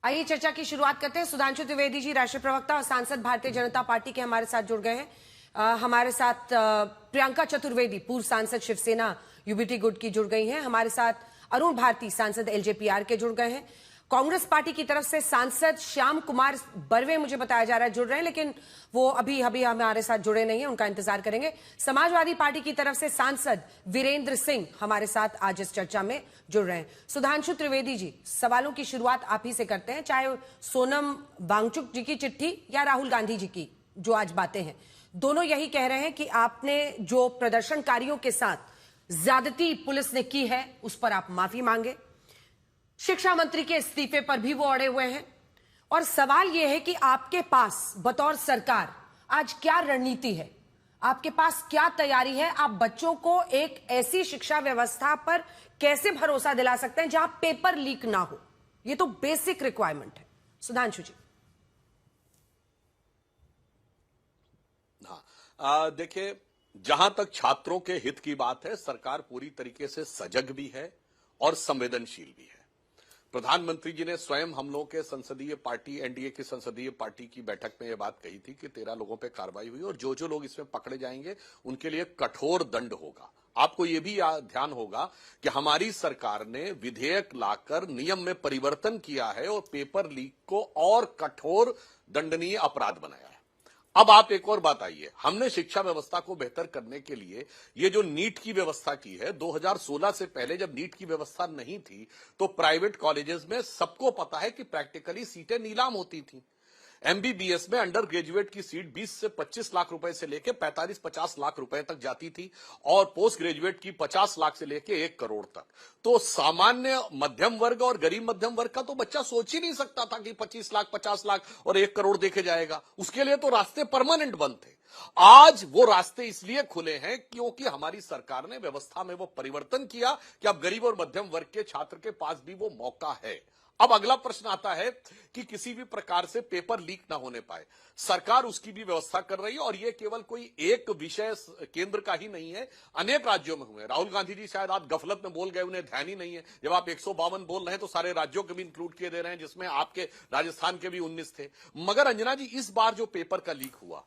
आइए चर्चा की शुरुआत करते हैं। सुधांशु त्रिवेदी जी, राष्ट्रीय प्रवक्ता और सांसद भारतीय जनता पार्टी के, हमारे साथ जुड़ गए हैं। हमारे साथ प्रियंका चतुर्वेदी, पूर्व सांसद शिवसेना यूबीटी गुट की, जुड़ गई हैं। हमारे साथ अरुण भारती, सांसद एलजेपीआर के, जुड़ गए हैं। कांग्रेस पार्टी की तरफ से सांसद श्याम कुमार बर्वे, मुझे बताया जा रहा है, जुड़ रहे हैं, लेकिन वो अभी हमारे साथ जुड़े नहीं हैं, उनका इंतजार करेंगे। समाजवादी पार्टी की तरफ से सांसद वीरेंद्र सिंह हमारे साथ आज इस चर्चा में जुड़ रहे हैं। सुधांशु त्रिवेदी जी, सवालों की शुरुआत आप ही से करते हैं, चाहे सोनम वांगचुक जी की चिट्ठी या राहुल गांधी जी की जो आज बातें हैं। दोनों यही कह रहे हैं कि आपने जो प्रदर्शनकारियों के साथ ज्यादती पुलिस ने की है उस पर आप माफी मांगे। शिक्षा मंत्री के इस्तीफे पर भी वो अड़े हुए हैं। और सवाल यह है कि आपके पास बतौर सरकार आज क्या रणनीति है, आपके पास क्या तैयारी है? आप बच्चों को एक ऐसी शिक्षा व्यवस्था पर कैसे भरोसा दिला सकते हैं जहां पेपर लीक ना हो? ये तो बेसिक रिक्वायरमेंट है। सुधांशु जी। हाँ, देखिए, जहां तक छात्रों के हित की बात है, सरकार पूरी तरीके से सजग भी है और संवेदनशील भी है। प्रधानमंत्री जी ने स्वयं हम लोगों के संसदीय पार्टी, एनडीए की संसदीय पार्टी की बैठक में यह बात कही थी कि 13 लोगों पे कार्रवाई हुई और जो लोग इसमें पकड़े जाएंगे उनके लिए कठोर दंड होगा। आपको यह भी ध्यान होगा कि हमारी सरकार ने विधेयक लाकर नियम में परिवर्तन किया है और पेपर लीक को और कठोर दंडनीय अपराध बनाया है। अब आप एक और बात आइए, हमने शिक्षा व्यवस्था को बेहतर करने के लिए ये जो नीट की व्यवस्था की है, 2016 से पहले जब नीट की व्यवस्था नहीं थी तो प्राइवेट कॉलेजेस में सबको पता है कि प्रैक्टिकली सीटें नीलाम होती थी। एमबीबीएस में अंडर ग्रेजुएट की सीट 20 से 25 लाख रुपए से लेकर 45-50 लाख रुपए तक जाती थी और पोस्ट ग्रेजुएट की 50 लाख से लेकर 1 करोड़ तक। तो सामान्य मध्यम वर्ग और गरीब मध्यम वर्ग का तो बच्चा सोच ही नहीं सकता था कि 25 लाख, 50 लाख और 1 करोड़ देके जाएगा। उसके लिए तो रास्ते परमानेंट बंद थे। आज वो रास्ते इसलिए खुले हैं क्योंकि हमारी सरकार ने व्यवस्था में वो परिवर्तन किया कि अब गरीब और मध्यम वर्ग के छात्र के पास भी वो मौका है। अब अगला प्रश्न आता है कि किसी भी प्रकार से पेपर लीक ना होने पाए। सरकार उसकी भी व्यवस्था कर रही है और यह केवल कोई एक विषय केंद्र का ही नहीं है, अनेक राज्यों में हुए। राहुल गांधी जी शायद आप गफलत में बोल गए, उन्हें ध्यान ही नहीं है। जब आप 152 बोल रहे हैं तो सारे राज्यों के भी इंक्लूड किए दे रहे हैं, जिसमें आपके राजस्थान के भी 19 थे। मगर अंजना जी, इस बार जो पेपर का लीक हुआ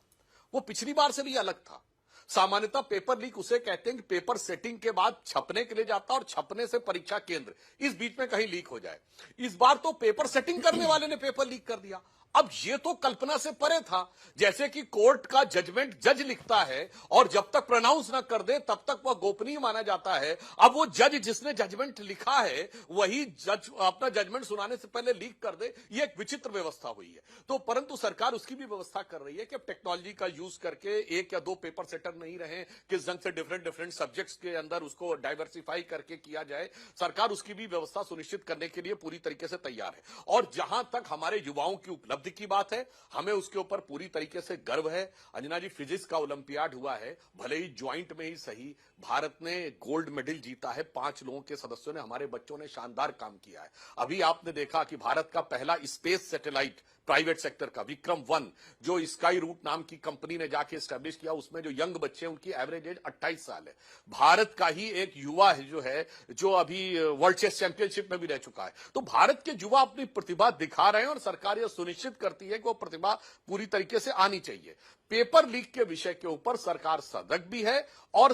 वो पिछली बार से भी अलग था। सामान्यतः पेपर लीक उसे कहते हैं कि पेपर सेटिंग के बाद छपने के लिए जाता और छपने से परीक्षा केंद्र, इस बीच में कहीं लीक हो जाए। इस बार तो पेपर सेटिंग करने वाले ने पेपर लीक कर दिया। अब ये तो कल्पना से परे था। जैसे कि कोर्ट का जजमेंट जज लिखता है और जब तक प्रोनाउंस ना कर दे तब तक वह गोपनीय माना जाता है। अब वो जज जिसने जजमेंट लिखा है वही जज अपना जजमेंट सुनाने से पहले लीक कर दे, ये एक विचित्र व्यवस्था हुई है। तो परंतु सरकार उसकी भी व्यवस्था कर रही है कि अब टेक्नोलॉजी का यूज करके 1 या 2 पेपर सेटर नहीं रहे, किस ढंग से डिफरेंट सब्जेक्ट्स के अंदर उसको डाइवर्सिफाई करके किया जाए। सरकार उसकी भी व्यवस्था सुनिश्चित करने के लिए पूरी तरीके से तैयार है। और जहां तक हमारे युवाओं की उपलब्धि की बात है, हमें उसके ऊपर पूरी तरीके से गर्व है। अंजना जी, फिजिक्स का ओलंपियाड हुआ है, भले ही ज्वाइंट में ही सही, भारत ने गोल्ड मेडल जीता है। 5 लोगों के सदस्यों ने, हमारे बच्चों ने शानदार काम किया है। अभी आपने देखा कि भारत का पहला स्पेस सैटेलाइट प्राइवेट सेक्टर का विक्रम-1 जो स्काई रूट नाम की कंपनी ने जाके एस्टेब्लिश किया, उसमें जो यंग बच्चे हैं उनकी एवरेज एज 28 साल है। भारत का ही एक युवा है जो अभी वर्ल्ड चेस चैंपियनशिप में भी रह चुका है। तो भारत के युवा अपनी प्रतिभा दिखा रहे हैं और सरकार यह सुनिश्चित करती है कि वो प्रतिभा पूरी तरीके से आनी चाहिए। पेपर लीक के विषय के ऊपर सरकार सजग भी है और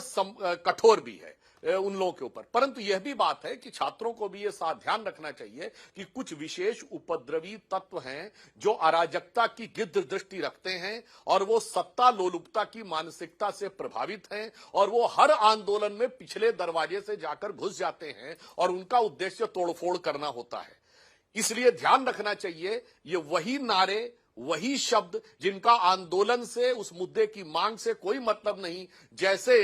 कठोर भी है उन लोगों के ऊपर। परंतु यह भी बात है कि छात्रों को भी यह ध्यान रखना चाहिए कि कुछ विशेष उपद्रवी तत्व हैं जो अराजकता की गिद्ध दृष्टि रखते हैं और वो सत्ता लोलुपता की मानसिकता से प्रभावित हैं और वो हर आंदोलन में पिछले दरवाजे से जाकर घुस जाते हैं और उनका उद्देश्य तोड़फोड़ करना होता है। इसलिए ध्यान रखना चाहिए, ये वही नारे, वही शब्द जिनका आंदोलन से, उस मुद्दे की मांग से कोई मतलब नहीं। जैसे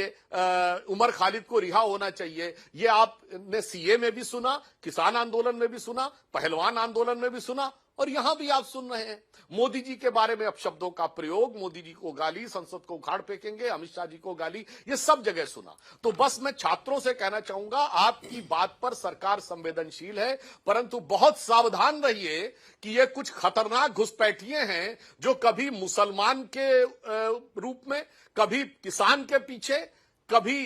उमर खालिद को रिहा होना चाहिए, ये आपने सीए में भी सुना, किसान आंदोलन में भी सुना, पहलवान आंदोलन में भी सुना और यहां भी आप सुन रहे हैं। मोदी जी के बारे में अपशब्दों का प्रयोग, मोदी जी को गाली, संसद को उखाड़ फेंकेंगे, अमित शाह जी को गाली, ये सब जगह सुना। तो बस मैं छात्रों से कहना चाहूंगा, आपकी बात पर सरकार संवेदनशील है, परंतु बहुत सावधान रहिए कि ये कुछ खतरनाक घुसपैठिए हैं जो कभी मुसलमान के रूप में, कभी किसान के पीछे, कभी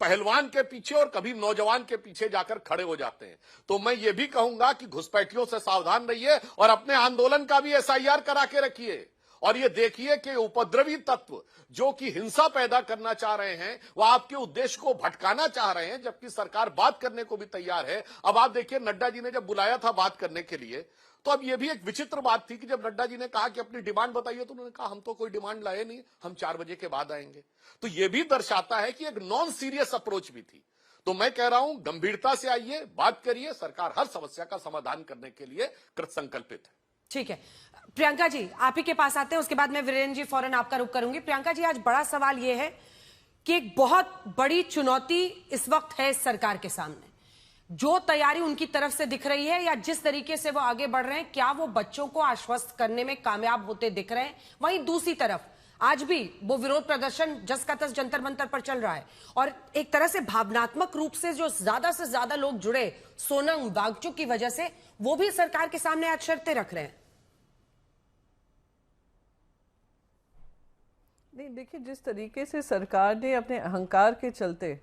पहलवान के पीछे और कभी नौजवान के पीछे जाकर खड़े हो जाते हैं। तो मैं ये भी कहूंगा कि घुसपैठियों से सावधान रहिए और अपने आंदोलन का भी एसआईआर करा के रखिए। और ये देखिए कि उपद्रवी तत्व जो कि हिंसा पैदा करना चाह रहे हैं, वह आपके उद्देश्य को भटकाना चाह रहे हैं, जबकि सरकार बात करने को भी तैयार है। अब आप देखिए, नड्डा जी ने जब बुलाया था बात करने के लिए, तो अब यह भी एक विचित्र बात थी कि जब नड्डा जी ने कहा कि अपनी डिमांड बताइए, तो उन्होंने कहा हम तो कोई डिमांड लाए नहीं, हम 4 बजे के बाद आएंगे। तो यह भी दर्शाता है कि एक नॉन सीरियस अप्रोच भी थी। तो मैं कह रहा हूं, गंभीरता से आइए, बात करिए, सरकार हर समस्या का समाधान करने के लिए कृतसंकल्पित है। ठीक है, प्रियंका जी आप ही के पास आते हैं, उसके बाद मैं वीरेंद्र जी फौरन आपका रुख करूंगी। प्रियंका जी, आज बड़ा सवाल यह है कि एक बहुत बड़ी चुनौती इस वक्त है इस सरकार के सामने। जो तैयारी उनकी तरफ से दिख रही है या जिस तरीके से वो आगे बढ़ रहे हैं, क्या वो बच्चों को आश्वस्त करने में कामयाब होते दिख रहे हैं? वहीं दूसरी तरफ आज भी वो विरोध प्रदर्शन जस का तस जंतर मंतर पर चल रहा है और एक तरह से भावनात्मक रूप से जो ज्यादा से ज्यादा लोग जुड़े सोनम वांगचुक की वजह से, वो भी सरकार के सामने आज शर्तें रख रहे हैं। नहीं, देखिए, जिस तरीके से सरकार ने अपने अहंकार के चलते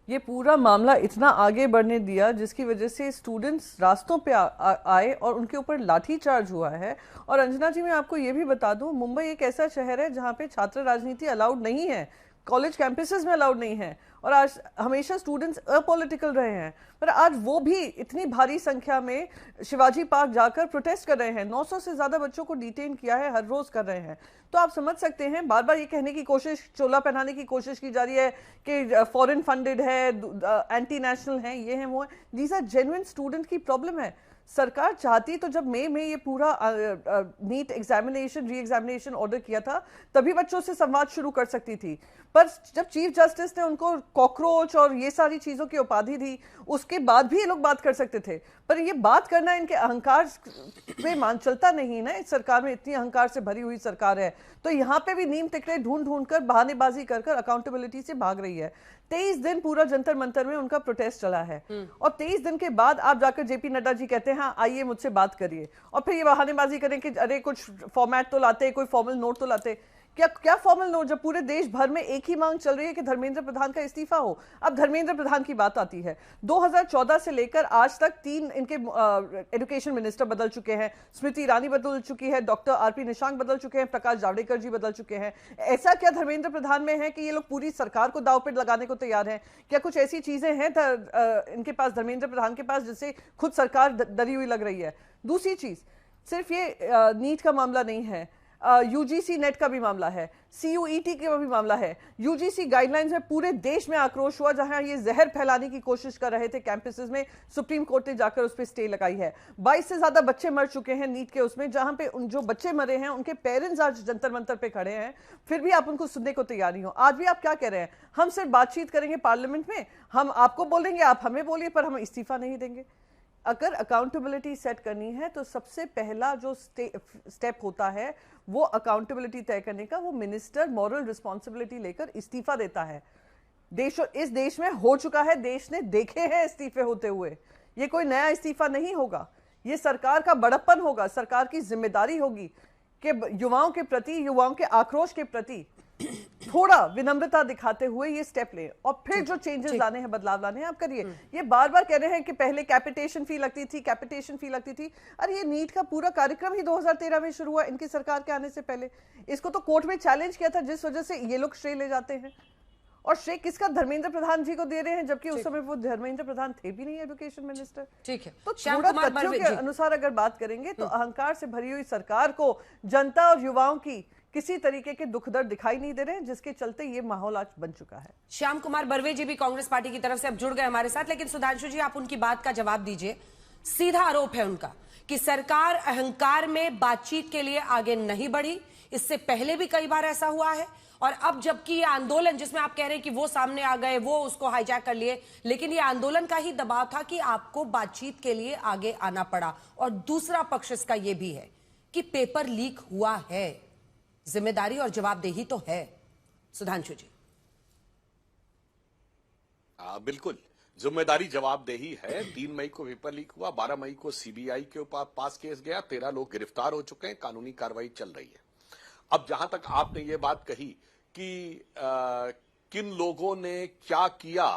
ये पूरा मामला इतना आगे बढ़ने दिया, जिसकी वजह से स्टूडेंट्स रास्तों पे आए और उनके ऊपर लाठीचार्ज हुआ है। और अंजना जी, मैं आपको ये भी बता दूं, मुंबई एक ऐसा शहर है जहाँ पे छात्र राजनीति अलाउड नहीं है, कॉलेज कैंपसेस में अलाउड नहीं है, और आज हमेशा स्टूडेंट्स अपॉलिटिकल रहे हैं, पर आज वो भी इतनी भारी संख्या में शिवाजी पार्क जाकर प्रोटेस्ट कर रहे हैं। 900 से ज्यादा बच्चों को डिटेन किया है, हर रोज कर रहे हैं। तो आप समझ सकते हैं, बार बार ये कहने की कोशिश, चोला पहनाने की कोशिश की जा रही है कि फॉरेन फंडेड है, एंटी नेशनल है, ये है वो है। दीज आर जेन्युइन स्टूडेंट की प्रॉब्लम है। सरकार चाहती तो जब मई में ये पूरा NEET examination re examination order किया था, तभी बच्चों से संवाद शुरू कर सकती थी। पर जब चीफ जस्टिस ने उनको कॉकरोच और ये सारी चीजों की उपाधि दी, उसके बाद भी ये लोग बात कर सकते थे। पर ये बात करना इनके अहंकार पे मान चलता नहीं ना। इस सरकार में इतनी अहंकार से भरी हुई सरकार है, तो यहाँ पे भी नीम टिकरे ढूंढ ढूंढ कर बहानेबाजी कर कर अकाउंटेबिलिटी से भाग रही है। 23 दिन पूरा जंतर मंतर में उनका प्रोटेस्ट चला है, और 23 दिन के बाद आप जाकर जेपी नड्डा जी कहते हैं हाँ आइए मुझसे बात करिए, और फिर ये बहानेबाजी करें कि अरे कुछ फॉर्मेट तो लाते, कोई फॉर्मल नोट तो लाते। क्या फॉर्मल नोट, जब पूरे देश भर में एक ही मांग चल रही है कि धर्मेंद्र प्रधान का इस्तीफा हो। अब धर्मेंद्र प्रधान की बात आती है, 2014 से लेकर आज तक 3 इनके एजुकेशन मिनिस्टर बदल चुके हैं। स्मृति ईरानी बदल चुकी है, डॉक्टर आरपी निशंक बदल चुके हैं, प्रकाश जावड़ेकर जी बदल चुके हैं। ऐसा क्या धर्मेंद्र प्रधान में है कि ये लोग पूरी सरकार को दांव पे लगाने को तैयार हैं? क्या कुछ ऐसी चीजें हैं इनके पास, धर्मेंद्र प्रधान के पास, जिससे खुद सरकार डरी हुई लग रही है? दूसरी चीज, सिर्फ ये नीट का मामला नहीं है, यूजीसी नेट का भी मामला है, सीयूईटी का भी मामला है। यूजीसी गाइडलाइंस में पूरे देश में आक्रोश हुआ, जहां ये जहर फैलाने की कोशिश कर रहे थे कैंपसेस में, सुप्रीम कोर्ट ने जाकर उस पर स्टे लगाई है। 22 से ज्यादा बच्चे मर चुके हैं नीट के उसमें, जहां पे जो बच्चे मरे हैं उनके पेरेंट्स आज जंतर मंतर पे खड़े हैं, फिर भी आप उनको सुनने को तैयार नहीं हो। आज भी आप क्या कह रहे हैं, हम सिर्फ बातचीत करेंगे पार्लियामेंट में, हम आपको बोलेंगे, आप हमें बोलिए, पर हम इस्तीफा नहीं देंगे। अगर अकाउंटेबिलिटी सेट करनी है तो सबसे पहला जो स्टेप होता है वो अकाउंटेबिलिटी तय करने का, वो मिनिस्टर मॉरल रिस्पॉन्सिबिलिटी लेकर इस्तीफा देता है। इस देश में हो चुका है, देश ने देखे हैं इस्तीफे होते हुए। ये कोई नया इस्तीफा नहीं होगा, ये सरकार का बड़प्पन होगा, सरकार की जिम्मेदारी होगी कि युवाओं के प्रति, युवाओं के आक्रोश के प्रति थोड़ा विनम्रता दिखाते हुए ये स्टेप ले, और फिर जो चेंजेस लाने हैं, बदलाव लाने हैं, आप करिए। ये बार बार कह रहे हैं कि पहले कैपिटेशन फी लगती थी, कैपिटेशन फी लगती थी। अरे ये नीट का पूरा कार्यक्रम ही 2013 में शुरू हुआ, इनकी सरकार के आने से पहले। इसको तो कोर्ट में चैलेंज किया था, जिस वजह से ये लोग श्रेय ले जाते हैं। और श्रेय किसका, धर्मेंद्र प्रधान जी को दे रहे हैं, जबकि उस समय वो धर्मेंद्र प्रधान थे भी नहीं एजुकेशन मिनिस्टर। ठीक है, तो थोड़ा तथ्यों के अनुसार अगर बात करेंगे तो अहंकार से भरी हुई सरकार को जनता और युवाओं की किसी तरीके के दुख दर्द दिखाई नहीं दे रहे हैं, जिसके चलते ये माहौल आज बन चुका है। श्याम कुमार बर्वे जी भी कांग्रेस पार्टी की तरफ से अब जुड़ गए हमारे साथ, लेकिन सुधांशु जी आप उनकी बात का जवाब दीजिए। सीधा आरोप है उनका कि सरकार अहंकार में बातचीत के लिए आगे नहीं बढ़ी। इससे पहले भी कई बार ऐसा हुआ है, और अब जबकि ये आंदोलन, जिसमें आप कह रहे हैं कि वो सामने आ गए, वो उसको हाईजैक कर लिए, लेकिन ये आंदोलन का ही दबाव था कि आपको बातचीत के लिए आगे आना पड़ा। और दूसरा पक्ष इसका यह भी है कि पेपर लीक हुआ है, जिम्मेदारी और जवाबदेही तो है। सुधांशु जी। बिल्कुल, जिम्मेदारी जवाबदेही है। 3 मई को पेपर लीक हुआ, 12 मई को सीबीआई के पास केस गया, 13 लोग गिरफ्तार हो चुके हैं, कानूनी कार्रवाई चल रही है। अब जहां तक आपने ये बात कही कि किन लोगों ने क्या किया,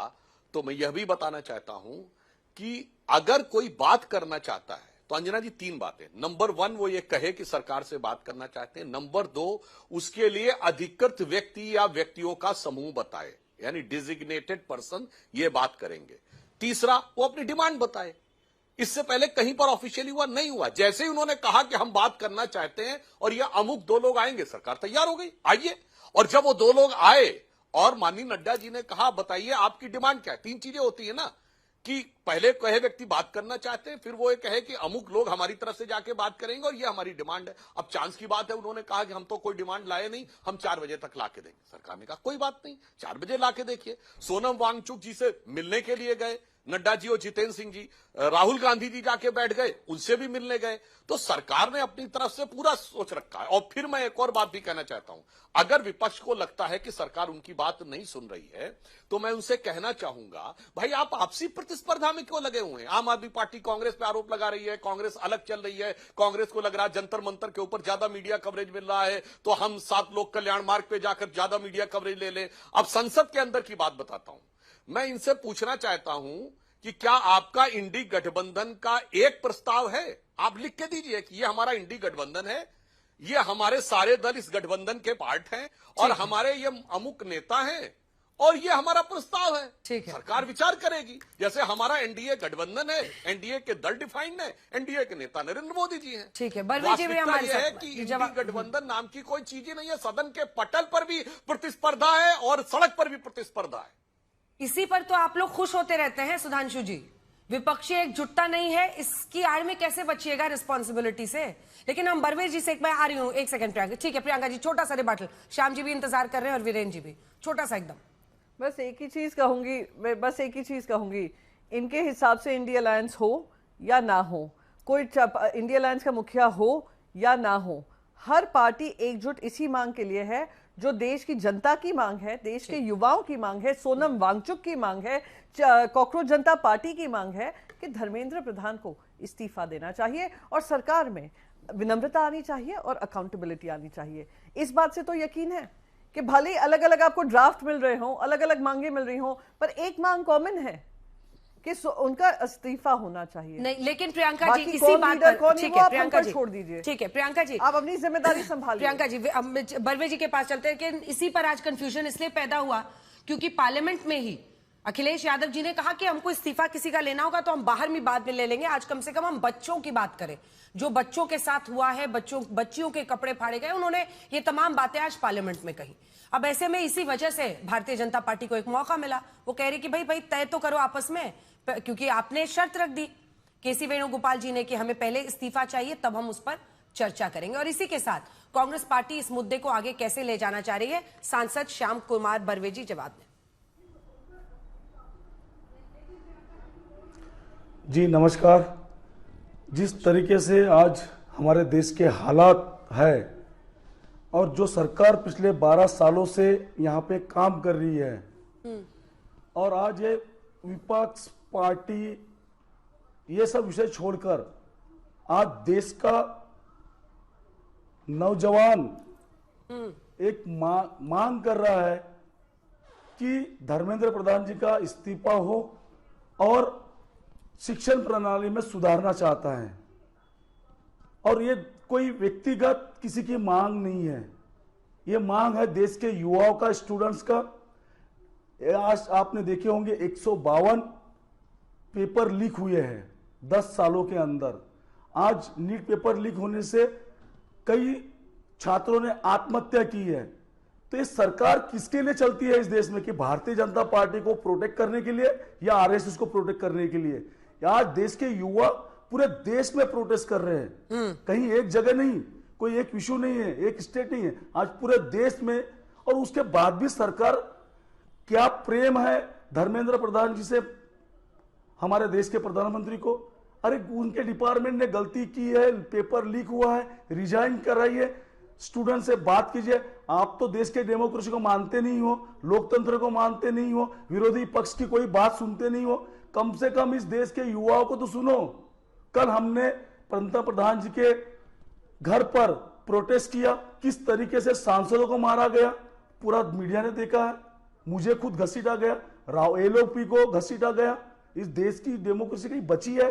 तो मैं यह भी बताना चाहता हूं कि अगर कोई बात करना चाहता है तो अंजना जी 3 बातें। नंबर 1 वो ये कहे कि सरकार से बात करना चाहते हैं। नंबर 2 उसके लिए अधिकृत व्यक्ति या व्यक्तियों का समूह बताए, यानी डिजिग्नेटेड पर्सन ये बात करेंगे। तीसरा वो अपनी डिमांड बताए। इससे पहले कहीं पर ऑफिशियली हुआ नहीं हुआ। जैसे ही उन्होंने कहा कि हम बात करना चाहते हैं और ये अमुक 2 लोग आएंगे, सरकार तैयार हो गई, आइए। और जब वो 2 लोग आए और माननीय नड्डा जी ने कहा बताइए आपकी डिमांड क्या है, 3 चीजें होती है ना, कि पहले कहे व्यक्ति बात करना चाहते हैं, फिर वो ये कहे कि अमुक लोग हमारी तरफ से जाके बात करेंगे और ये हमारी डिमांड है। अब चांस की बात है, उन्होंने कहा कि हम तो कोई डिमांड लाए नहीं, हम 4 बजे तक लाके देंगे। सरकार ने कहा कोई बात नहीं, 4 बजे लाके देखिए। सोनम वांगचुक जी से मिलने के लिए गए नड्डा जी और जितेंद्र सिंह जी, राहुल गांधी जी जाके बैठ गए, उनसे भी मिलने गए। तो सरकार ने अपनी तरफ से पूरा सोच रखा है। और फिर मैं एक और बात भी कहना चाहता हूं, अगर विपक्ष को लगता है कि सरकार उनकी बात नहीं सुन रही है तो मैं उनसे कहना चाहूंगा, भाई आप आपसी प्रतिस्पर्धा में क्यों लगे हुए हैं? आम आदमी पार्टी कांग्रेस पे आरोप लगा रही है, कांग्रेस अलग चल रही है, कांग्रेस को लग रहा है जंतर मंतर के ऊपर ज्यादा मीडिया कवरेज मिल रहा है तो हम 7 लोक कल्याण मार्ग पे जाकर ज्यादा मीडिया कवरेज ले लें। अब संसद के अंदर की बात बताता हूं, मैं इनसे पूछना चाहता हूं कि क्या आपका इंडी गठबंधन का एक प्रस्ताव है? आप लिख के दीजिए कि ये हमारा इंडी गठबंधन है, ये हमारे सारे दल इस गठबंधन के पार्ट हैं और हमारे ये अमुक नेता हैं और ये हमारा प्रस्ताव है। ठीक है, सरकार विचार करेगी। जैसे हमारा एनडीए गठबंधन है, एनडीए के दल डिफाइंड है, एनडीए के नेता नरेंद्र मोदी जी हैं। ठीक है, बलवीर जी भी हमारे है साथ कि इंडी गठबंधन नाम की कोई चीज ही नहीं है। सदन के पटल पर भी प्रतिस्पर्धा है और सड़क पर भी प्रतिस्पर्धा है। इसी पर तो आप लोग खुश होते रहते हैं सुधांशु जी, विपक्षी एकजुटता नहीं है, इसकी आड़ में कैसे बचिएगा रिस्पॉन्सिबिलिटी से? लेकिन हम बलवीर जी से मैं आ रही हूं, 1 सेकंड प्रियंका। ठीक है प्रियंका जी, छोटा सा रिबाटल, श्याम जी भी इंतजार कर रहे हैं और वीरेंद्र जी भी, छोटा सा एकदम। बस एक ही चीज कहूंगी, इनके हिसाब से इंडिया अलायंस हो या ना हो, कोई इंडिया अलायंस का मुखिया हो या ना हो, हर पार्टी एकजुट इसी मांग के लिए है जो देश की जनता की मांग है, देश के युवाओं की मांग है, सोनम वांगचुक की मांग है, कॉकरोच जनता पार्टी की मांग है कि धर्मेंद्र प्रधान को इस्तीफा देना चाहिए और सरकार में विनम्रता आनी चाहिए और अकाउंटेबिलिटी आनी चाहिए। इस बात से तो यकीन है कि भले ही अलग अलग आपको ड्राफ्ट मिल रहे हों, अलग अलग मांगे मिल रही हों, पर एक मांग कॉमन है कि उनका इस्तीफा होना चाहिए। नहीं, लेकिन प्रियंका जी इसी बात पर, ठीक है प्रियंका जी, छोड़ दीजिए, ठीक है प्रियंका जी, आप अपनी जिम्मेदारी संभालिए। प्रियंका जी, बलवीर जी के पास चलते हैं कि इसी पर आज कंफ्यूजन इसलिए पैदा हुआ क्योंकि पार्लियामेंट में ही अखिलेश यादव जी ने कहा कि हमको इस्तीफा किसी का लेना होगा तो हम बाहर में बाद में ले लेंगे, आज कम से कम हम बच्चों की बात करें, जो बच्चों के साथ हुआ है, बच्चियों के कपड़े फाड़े गए, उन्होंने ये तमाम बातें आज पार्लियामेंट में कही। अब ऐसे में इसी वजह से भारतीय जनता पार्टी को एक मौका मिला, वो कह रही कि भाई तय तो करो आपस में, क्योंकि आपने शर्त रख दी केसी वेणुगोपाल जी ने कि हमें पहले इस्तीफा चाहिए तब हम उस पर चर्चा करेंगे। और इसी के साथ कांग्रेस पार्टी इस मुद्दे को आगे कैसे ले जाना चाह रही है, सांसद श्याम कुमार बरवे जी जवाब दें। जी नमस्कार। जिस तरीके से आज हमारे देश के हालात है और जो सरकार पिछले 12 सालों से यहाँ पे काम कर रही है और आज ये विपक्ष पार्टी ये सब विषय छोड़कर आज देश का नौजवान एक मांग कर रहा है कि धर्मेंद्र प्रधान जी का इस्तीफा हो और शिक्षण प्रणाली में सुधारना चाहता है। और ये कोई व्यक्तिगत किसी की मांग नहीं है, ये मांग है देश के युवाओं का, स्टूडेंट्स का। आज आपने देखे होंगे 152 पेपर लीक हुए हैं 10 सालों के अंदर। आज नीट पेपर लीक होने से कई छात्रों ने आत्महत्या की है। तो ये सरकार किसके लिए चलती है इस देश में, कि भारतीय जनता पार्टी को प्रोटेक्ट करने के लिए या आरएसएस को प्रोटेक्ट करने के लिए? आज देश के युवा पूरे देश में प्रोटेस्ट कर रहे हैं, कहीं एक जगह नहीं, कोई एक इशू नहीं है, एक स्टेट नहीं है, आज पूरे देश में। और उसके बाद भी सरकार, क्या प्रेम है धर्मेंद्र प्रधान जी से हमारे देश के प्रधानमंत्री को? अरे उनके डिपार्टमेंट ने गलती की है, पेपर लीक हुआ है, रिजाइन कराइए, स्टूडेंट से बात कीजिए। आप तो देश के डेमोक्रेसी को मानते नहीं हो, लोकतंत्र को मानते नहीं हो, विरोधी पक्ष की कोई बात सुनते नहीं हो, कम से कम इस देश के युवाओं को तो सुनो। कल हमने प्रधान जी के घर पर प्रोटेस्ट किया, किस तरीके से सांसदों को मारा गया, पूरा मीडिया ने देखा है। मुझे खुद घसीटा गया, एलओपी को घसीटा गया। इस देश की डेमोक्रेसी कहीं बची है?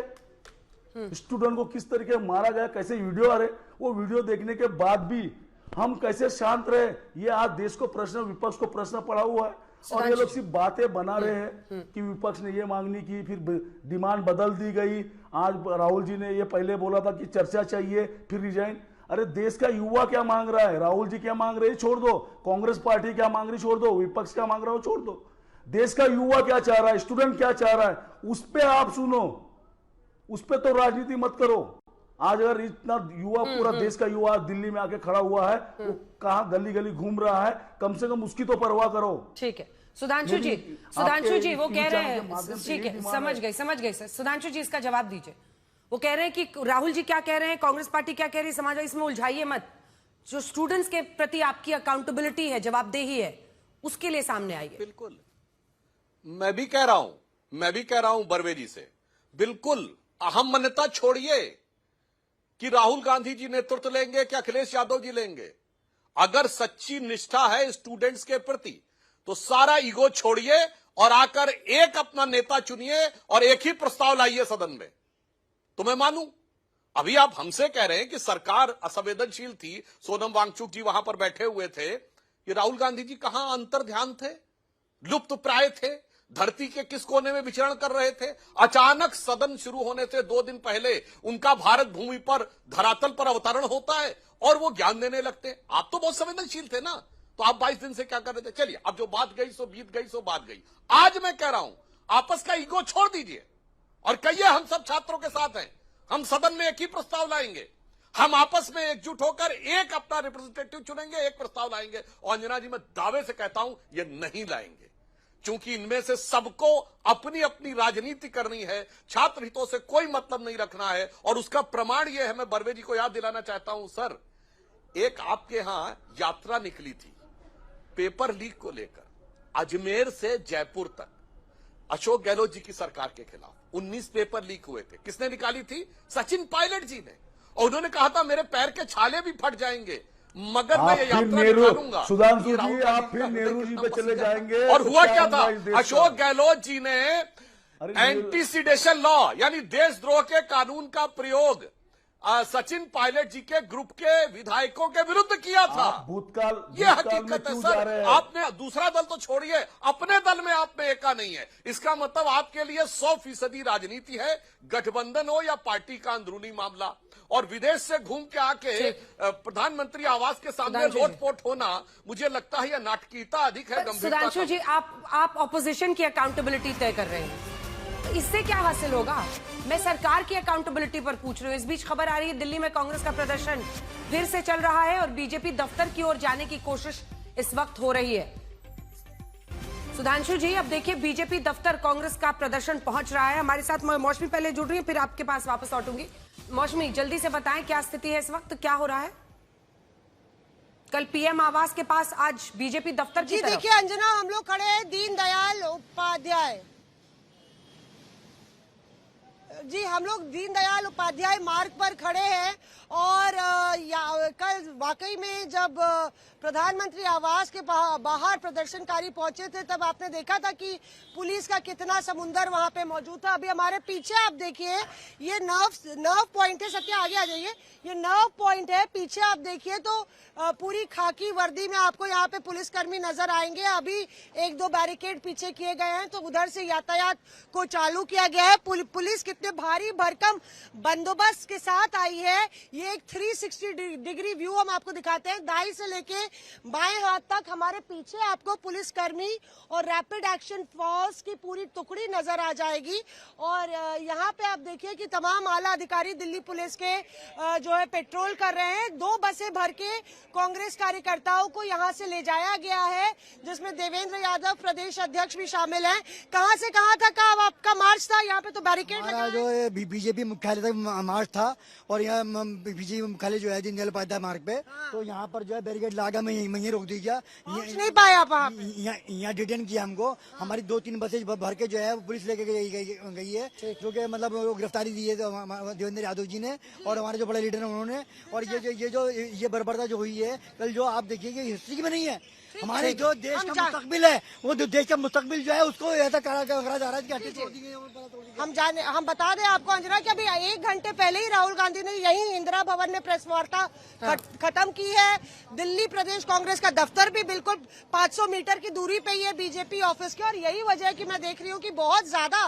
स्टूडेंट को किस तरीके मारा गया, कैसे वीडियो आ रहे, वो वीडियो देखने के बाद भी हम कैसे शांत रहे, ये आज देश को प्रश्न, विपक्ष को प्रश्न पड़ा हुआ है। और ये लोग सिर्फ बातें बना रहे हैं कि विपक्ष ने ये मांगनी की, फिर डिमांड बदल दी गई। आज राहुल जी ने ये पहले बोला था कि चर्चा चाहिए, फिर रिजाइन। अरे देश का युवा क्या मांग रहा है, राहुल जी क्या मांग रहे हैं छोड़ दो, कांग्रेस पार्टी क्या मांग रही छोड़ दो, विपक्ष क्या मांग रहा हो छोड़ दो। देश का युवा क्या चाह रहा है, स्टूडेंट क्या चाह रहा है, उस पर आप सुनो, उस पर तो राजनीति मत करो। आज अगर इतना युवा, पूरा देश का युवा दिल्ली में आके खड़ा हुआ है, वो कहां गली गली घूम रहा है, कम से कम उसकी तो परवाह करो। ठीक है सुधांशु जी, वो कह रहे हैं, ठीक है समझ गए सर। सुधांशु जी इसका जवाब दीजिए। वो कह रहे हैं कि राहुल जी क्या कह रहे हैं, कांग्रेस पार्टी क्या कह रही है, समाज, इसमें उलझाइए मत। जो स्टूडेंट्स के प्रति आपकी अकाउंटेबिलिटी है, जवाबदेही है, उसके लिए सामने आइए। बिल्कुल, मैं भी कह रहा हूं बरवे जी से, बिल्कुल अहम मान्यता छोड़िए कि राहुल गांधी जी नेतृत्व लेंगे कि अखिलेश यादव जी लेंगे। अगर सच्ची निष्ठा है स्टूडेंट्स के प्रति तो सारा ईगो छोड़िए और आकर एक अपना नेता चुनिए और एक ही प्रस्ताव लाइए सदन में, तो मैं मानूं। अभी आप हमसे कह रहे हैं कि सरकार असंवेदनशील थी, सोनम वांगचुक जी वहां पर बैठे हुए थे, ये राहुल गांधी जी कहां अंतर ध्यान थे, लुप्त प्राय थे, धरती के किस कोने में विचरण कर रहे थे। अचानक सदन शुरू होने से 2 दिन पहले उनका भारत भूमि पर, धरातल पर अवतरण होता है और वो ज्ञान देने लगते हैं। आप तो बहुत संवेदनशील थे ना, तो आप 22 दिन से क्या कर रहे थे? चलिए, अब जो बात गई सो बीत गई, सो बात गई। आज मैं कह रहा हूं, आपस का ईगो छोड़ दीजिए और कहिए हम सब छात्रों के साथ हैं, हम सदन में एक ही प्रस्ताव लाएंगे, हम आपस में एकजुट होकर एक अपना रिप्रेजेंटेटिव चुनेंगे, एक प्रस्ताव लाएंगे। और अंजना जी, मैं दावे से कहता हूं ये नहीं लाएंगे, क्योंकि इनमें से सबको अपनी अपनी राजनीति करनी है, छात्र हितों से कोई मतलब नहीं रखना है। और उसका प्रमाण यह है, मैं बरवे जी को याद दिलाना चाहता हूं सर, एक आपके यहां यात्रा निकली थी पेपर लीक को लेकर, अजमेर से जयपुर तक, अशोक गहलोत जी की सरकार के खिलाफ 19 पेपर लीक हुए थे। किसने निकाली थी? सचिन पायलट जी ने। और उन्होंने कहा था मेरे पैर के छाले भी फट जाएंगे मगर मैं ये यात्रा निकालूंगा। सुधांशु जी, आप फिर नेहरू जी पे चले जाएंगे। और हुआ क्या था? अशोक गहलोत जी ने एंटीसिडेशन लॉ यानी देशद्रोह के कानून का प्रयोग सचिन पायलट जी के ग्रुप के विधायकों के विरुद्ध किया था। भूतकाल ये हकीकत है सर। आपने दूसरा दल तो छोड़िए, अपने दल में आप में एका नहीं है। इसका मतलब आपके लिए 100% राजनीति है, गठबंधन हो या पार्टी का अंदरूनी मामला। और विदेश से घूम के आके प्रधानमंत्री आवास के सामने लोटपोट होना, मुझे लगता है यह नाटकीयता अधिक है। सुधांशु जी, आप ऑपोजिशन की अकाउंटेबिलिटी तय कर रहे हैं, इससे क्या हासिल होगा? मैं सरकार की अकाउंटेबिलिटी पर पूछ रही हूँ। इस बीच खबर आ रही है दिल्ली में कांग्रेस का प्रदर्शन फिर से चल रहा है और बीजेपी दफ्तर की ओर जाने की कोशिश इस वक्त हो रही है। सुधांशु जी, अब देखिए बीजेपी दफ्तर कांग्रेस का प्रदर्शन पहुंच रहा है। हमारे साथ मौसमी पहले जुड़ रही है, फिर आपके पास वापस लौटूंगी। मौसमी, जल्दी से बताएं क्या स्थिति है इस वक्त, क्या हो रहा है? कल पीएम आवास के पास, आज बीजेपी दफ्तर की तरफ। देखिए अंजना, हम लोग खड़े हैं दीनदयाल उपाध्याय जी, हम लोग दीनदयाल उपाध्याय मार्ग पर खड़े हैं। और कल वाकई में जब प्रधानमंत्री आवास के बाहर प्रदर्शनकारी पहुंचे थे, तब आपने देखा था कि पुलिस का कितना समुंदर वहां पे मौजूद था। अभी हमारे पीछे आप देखिए, ये नर्व पॉइंट है। सत्या आगे आ जाइए, ये नर्व पॉइंट है। पीछे आप देखिए तो पूरी खाकी वर्दी में आपको यहाँ पे पुलिसकर्मी नजर आएंगे। अभी 1-2 बैरिकेड पीछे किए गए हैं, तो उधर से यातायात को चालू किया गया है। पुलिस कितने भारी भरकम बंदोबस्त के साथ आई है। ये एक 360 डिग्री व्यू हम आपको दिखाते हैं। दाएं से लेके बाएं हाथ तक हमारे पीछे आपको पुलिसकर्मी और रैपिड एक्शन फोर्स की पूरी टुकड़ी नजर आ जाएगी। और यहाँ पे आप देखिए कि तमाम आला अधिकारी दिल्ली पुलिस के जो है पेट्रोल कर रहे हैं। 2 बसें भर के कांग्रेस कार्यकर्ताओं को यहाँ से ले जाया गया है, जिसमें देवेंद्र यादव प्रदेश अध्यक्ष भी शामिल हैं। कहाँ से कहाँ तक आपका मार्च था? यहाँ पे तो बैरिकेड लगा, जो बीजेपी मुख्यालय तक मार्च था और यहाँ बीजेपी मुख्यालय जो है दीनदयाल उपाध्याय मार्ग पे, तो यहाँ पर जो है बैरिकेड लगा, मैं यहीं रोक दी गया। नहीं पाया आप यहाँ डिटेन किया हमको। हमारी 2-3 बसें भर के जो है पुलिस लेके गई है, जो कि मतलब गिरफ्तारी दी है देवेंद्र यादव जी ने और हमारे जो बड़े लीडर हैं उन्होंने। और ये बर्बरता जो हुई है है। कल जो आप देखिएगा हिस्ट्री में नहीं है, हमारे जो देश का मुस्तकबिल है, वो जो देश का मुस्तकबिल जो है उसको ऐसा करा जा रहा है कि हड्डी तोड़ दी गई है। हम बता दें आपको अंजना कि अभी 1 घंटे पहले ही राहुल गांधी ने यही इंदिरा भवन में प्रेस वार्ता खत्म की है। दिल्ली प्रदेश कांग्रेस का दफ्तर भी बिल्कुल 500 मीटर की दूरी पे ही है बीजेपी ऑफिस के, और यही वजह है कि मैं देख रही हूँ कि बहुत ज्यादा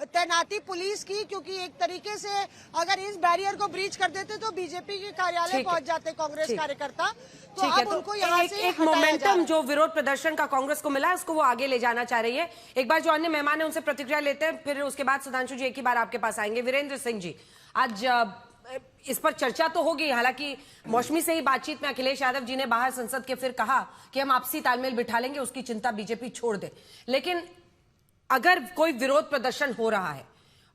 तैनाती पुलिस की, क्योंकि एक तरीके से अगर इस बैरियर को ब्रीच कर देते तो बीजेपी के कार्यालय पहुंच जाते कांग्रेस कार्यकर्ता। तो अब उनको यहाँ से एक मोमेंटम जो विरोध प्रदर्शन का कांग्रेस को मिला है उसको वो आगे ले जाना चाह रही है। एक बार जो अन्य मेहमान है उनसे प्रतिक्रिया लेते हैं, फिर उसके बाद सुधांशु जी एक ही बार आपके पास आएंगे। वीरेंद्र सिंह जी, आज इस पर चर्चा तो होगी, हालांकि मौसमी से ही बातचीत में अखिलेश यादव जी ने बाहर संसद के फिर कहा कि हम आपसी तालमेल बिठा लेंगे, उसकी चिंता बीजेपी छोड़ दे। लेकिन अगर कोई विरोध प्रदर्शन हो रहा है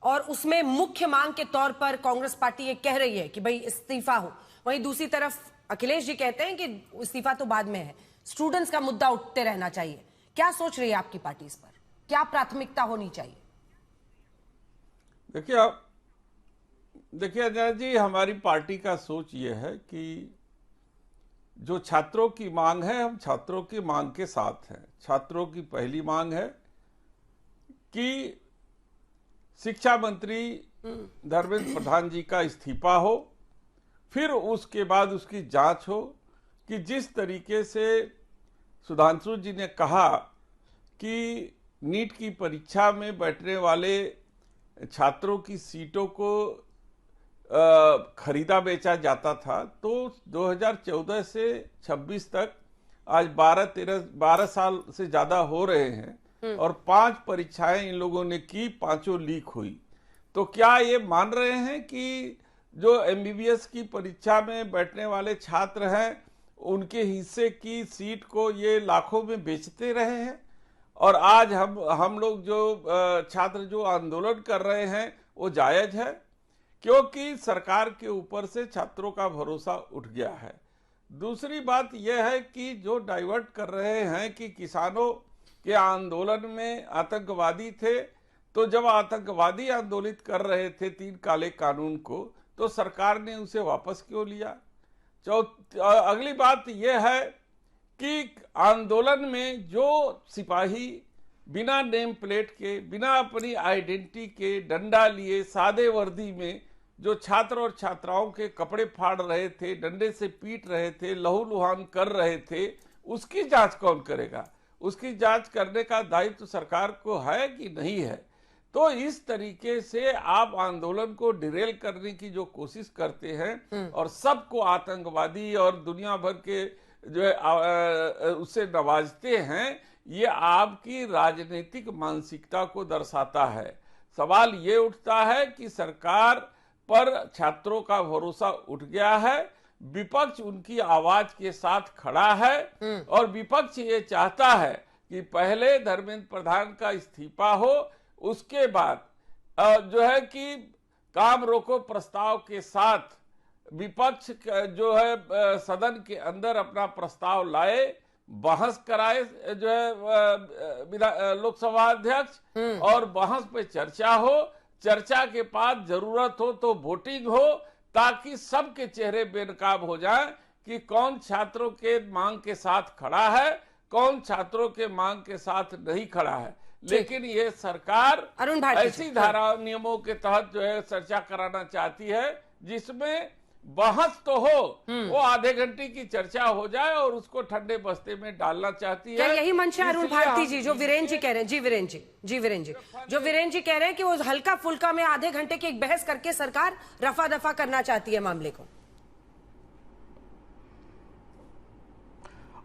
और उसमें मुख्य मांग के तौर पर कांग्रेस पार्टी ये कह रही है कि भाई इस्तीफा हो, वहीं दूसरी तरफ अखिलेश जी कहते हैं कि इस्तीफा तो बाद में है, स्टूडेंट्स का मुद्दा उठते रहना चाहिए। क्या सोच रही है आपकी पार्टी इस पर, क्या प्राथमिकता होनी चाहिए? देखिए अजय जी, हमारी पार्टी का सोच ये है कि जो छात्रों की मांग है, हम छात्रों की मांग के साथ हैं। छात्रों की पहली मांग है कि शिक्षा मंत्री धर्मेंद्र प्रधान जी का इस्तीफा हो, फिर उसके बाद उसकी जांच हो कि जिस तरीके से सुधांशु जी ने कहा कि नीट की परीक्षा में बैठने वाले छात्रों की सीटों को खरीदा बेचा जाता था, तो 2014 से 26 तक आज 12 साल से ज्यादा हो रहे हैं और 5 परीक्षाएं इन लोगों ने की, 5 लीक हुई। तो क्या ये मान रहे हैं कि जो एमबीबीएस की परीक्षा में बैठने वाले छात्र हैं उनके हिस्से की सीट को ये लाखों में बेचते रहे हैं? और आज हम लोग जो छात्र जो आंदोलन कर रहे हैं वो जायज है, क्योंकि सरकार के ऊपर से छात्रों का भरोसा उठ गया है। दूसरी बात यह है कि जो डाइवर्ट कर रहे हैं कि किसानों के आंदोलन में आतंकवादी थे, तो जब आतंकवादी आंदोलित कर रहे थे 3 काले कानून को, तो सरकार ने उसे वापस क्यों लिया? अगली बात यह है कि आंदोलन में जो सिपाही बिना नेम प्लेट के, बिना अपनी आइडेंटिटी के, डंडा लिए सादे वर्दी में जो छात्र और छात्राओं के कपड़े फाड़ रहे थे, डंडे से पीट रहे थे, लहूलुहान कर रहे थे, उसकी जांच कौन करेगा? उसकी जांच करने का दायित्व तो सरकार को है कि नहीं है? तो इस तरीके से आप आंदोलन को डिरेल करने की जो कोशिश करते हैं और सबको आतंकवादी और दुनिया भर के जो है उससे नवाजते हैं, ये आपकी राजनीतिक मानसिकता को दर्शाता है। सवाल ये उठता है कि सरकार पर छात्रों का भरोसा उठ गया है, विपक्ष उनकी आवाज के साथ खड़ा है और विपक्ष ये चाहता है कि पहले धर्मेंद्र प्रधान का इस्तीफा हो, उसके बाद जो है कि काम रोको प्रस्ताव के साथ विपक्ष जो है सदन के अंदर अपना प्रस्ताव लाए, बहस कराए जो है लोकसभा अध्यक्ष, और बहस पे चर्चा हो, चर्चा के बाद जरूरत हो तो वोटिंग हो, ताकि सबके चेहरे बेनकाब हो जाए कि कौन छात्रों के मांग के साथ खड़ा है, कौन छात्रों के मांग के साथ नहीं खड़ा है। लेकिन ये सरकार ऐसी धारा नियमों के तहत जो है चर्चा कराना चाहती है जिसमें बहस तो हो, वो आधे घंटे की चर्चा हो जाए और उसको ठंडे बस्ते में डालना चाहती है। यही मंच है अरुण भारती जी, जो वीरेंद्र जी कह रहे हैं। जी वीरेंद्र जी, जो वीरेंद्र जी कह रहे हैं कि वो हल्का फुल्का में आधे घंटे की एक बहस करके सरकार रफा दफा करना चाहती है मामले को।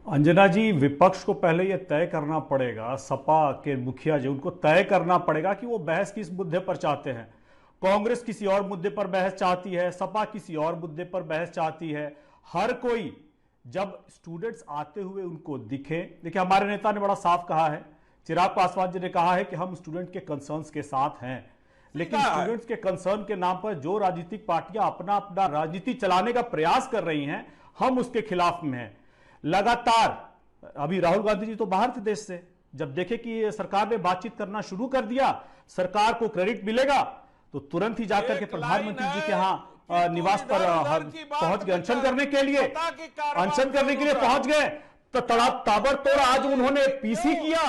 अंजना जी, विपक्ष को पहले यह तय करना पड़ेगा, सपा के मुखिया जी, उनको तय करना पड़ेगा कि वो बहस किस मुद्दे पर चाहते हैं। कांग्रेस किसी और मुद्दे पर बहस चाहती है, सपा किसी और मुद्दे पर बहस चाहती है। हर कोई जब स्टूडेंट्स आते हुए उनको दिखे, देखिए हमारे नेता ने बड़ा साफ कहा है, चिराग पासवान जी ने कहा है कि हम स्टूडेंट के कंसर्न्स के साथ हैं, लेकिन स्टूडेंट्स के कंसर्न के नाम पर जो राजनीतिक पार्टियां अपना अपना राजनीति चलाने का प्रयास कर रही हैं, हम उसके खिलाफ में हैं। लगातार अभी राहुल गांधी जी तो बाहर थे देश से, जब देखे कि सरकार ने बातचीत करना शुरू कर दिया, सरकार को क्रेडिट मिलेगा, तो तुरंत ही जाकर के प्रधानमंत्री जी के यहाँ निवास पर पहुंच गए अनशन करने के लिए, पहुंच गए। तो ताबड़तोड़ आज उन्होंने पीसी किया।